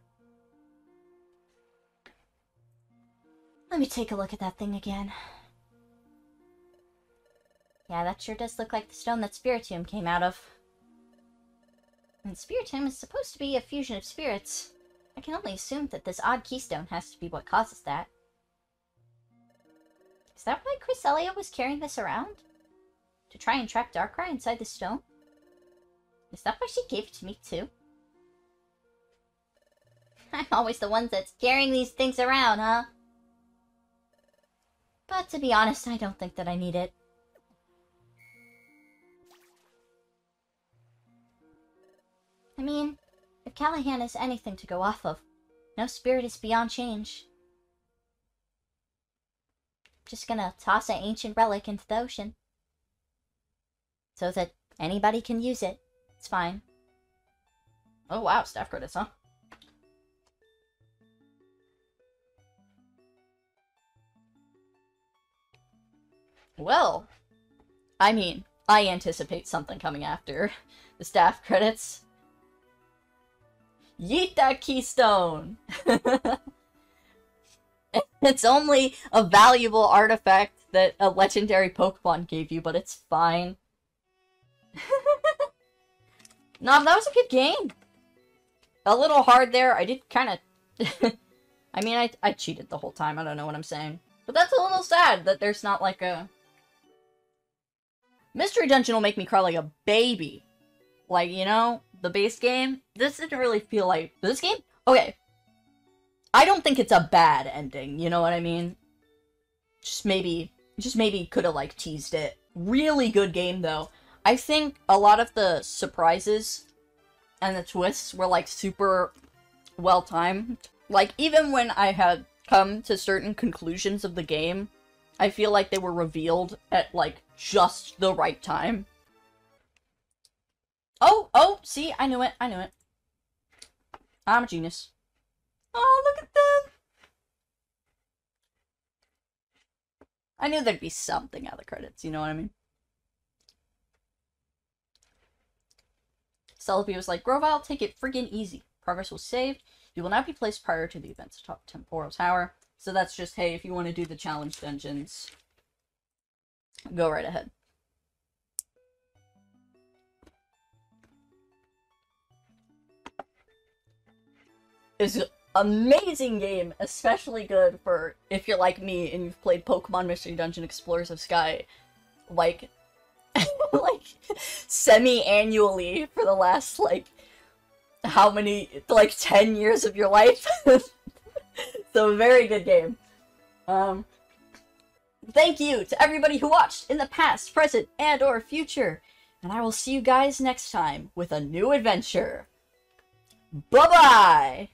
Let me take a look at that thing again. Yeah, that sure does look like the stone that Spiritomb came out of. And Spiritomb is supposed to be a fusion of spirits. I can only assume that this odd keystone has to be what causes that. Is that why Cresselia was carrying this around? To try and trap Darkrai inside the stone? Is that why she gave it to me too? I'm always the one that's carrying these things around, huh? But to be honest, I don't think that I need it. I mean, if Callahan is anything to go off of, no spirit is beyond change. Just gonna toss an ancient relic into the ocean. So that anybody can use it. It's fine. Oh wow, staff credits, huh? Well, I mean, I anticipate something coming after the staff credits. Yeet that keystone! It's only a valuable artifact that a legendary Pokemon gave you, but it's fine. No, that was a good game. A little hard there. I did kind of... I mean, I cheated the whole time. I don't know what I'm saying. But that's a little sad that there's not like a... Mystery Dungeon will make me cry like a baby. Like, you know, the base game. This didn't really feel like... This game? Okay. I don't think it's a bad ending, you know what I mean? Just maybe could have, like, teased it. Really good game, though. I think a lot of the surprises and the twists were, like, super well-timed. Like, even when I had come to certain conclusions of the game, I feel like they were revealed at, like, just the right time. Oh, see, I knew it. I'm a genius. Oh, look at them! I knew there'd be something out of the credits, you know what I mean? Celebi was like, Grovyle, take it friggin' easy. Progress was saved. You will not be placed prior to the event's top temporal tower. So that's just, hey, if you want to do the challenge dungeons, go right ahead. It's an amazing game, especially good for if you're like me and you've played Pokemon Mystery Dungeon Explorers of Sky, like, like, semi-annually for the last, like, how many, like, 10 years of your life? So, very good game. Thank you to everybody who watched in the past, present, and or future. And I will see you guys next time with a new adventure. Bye-bye!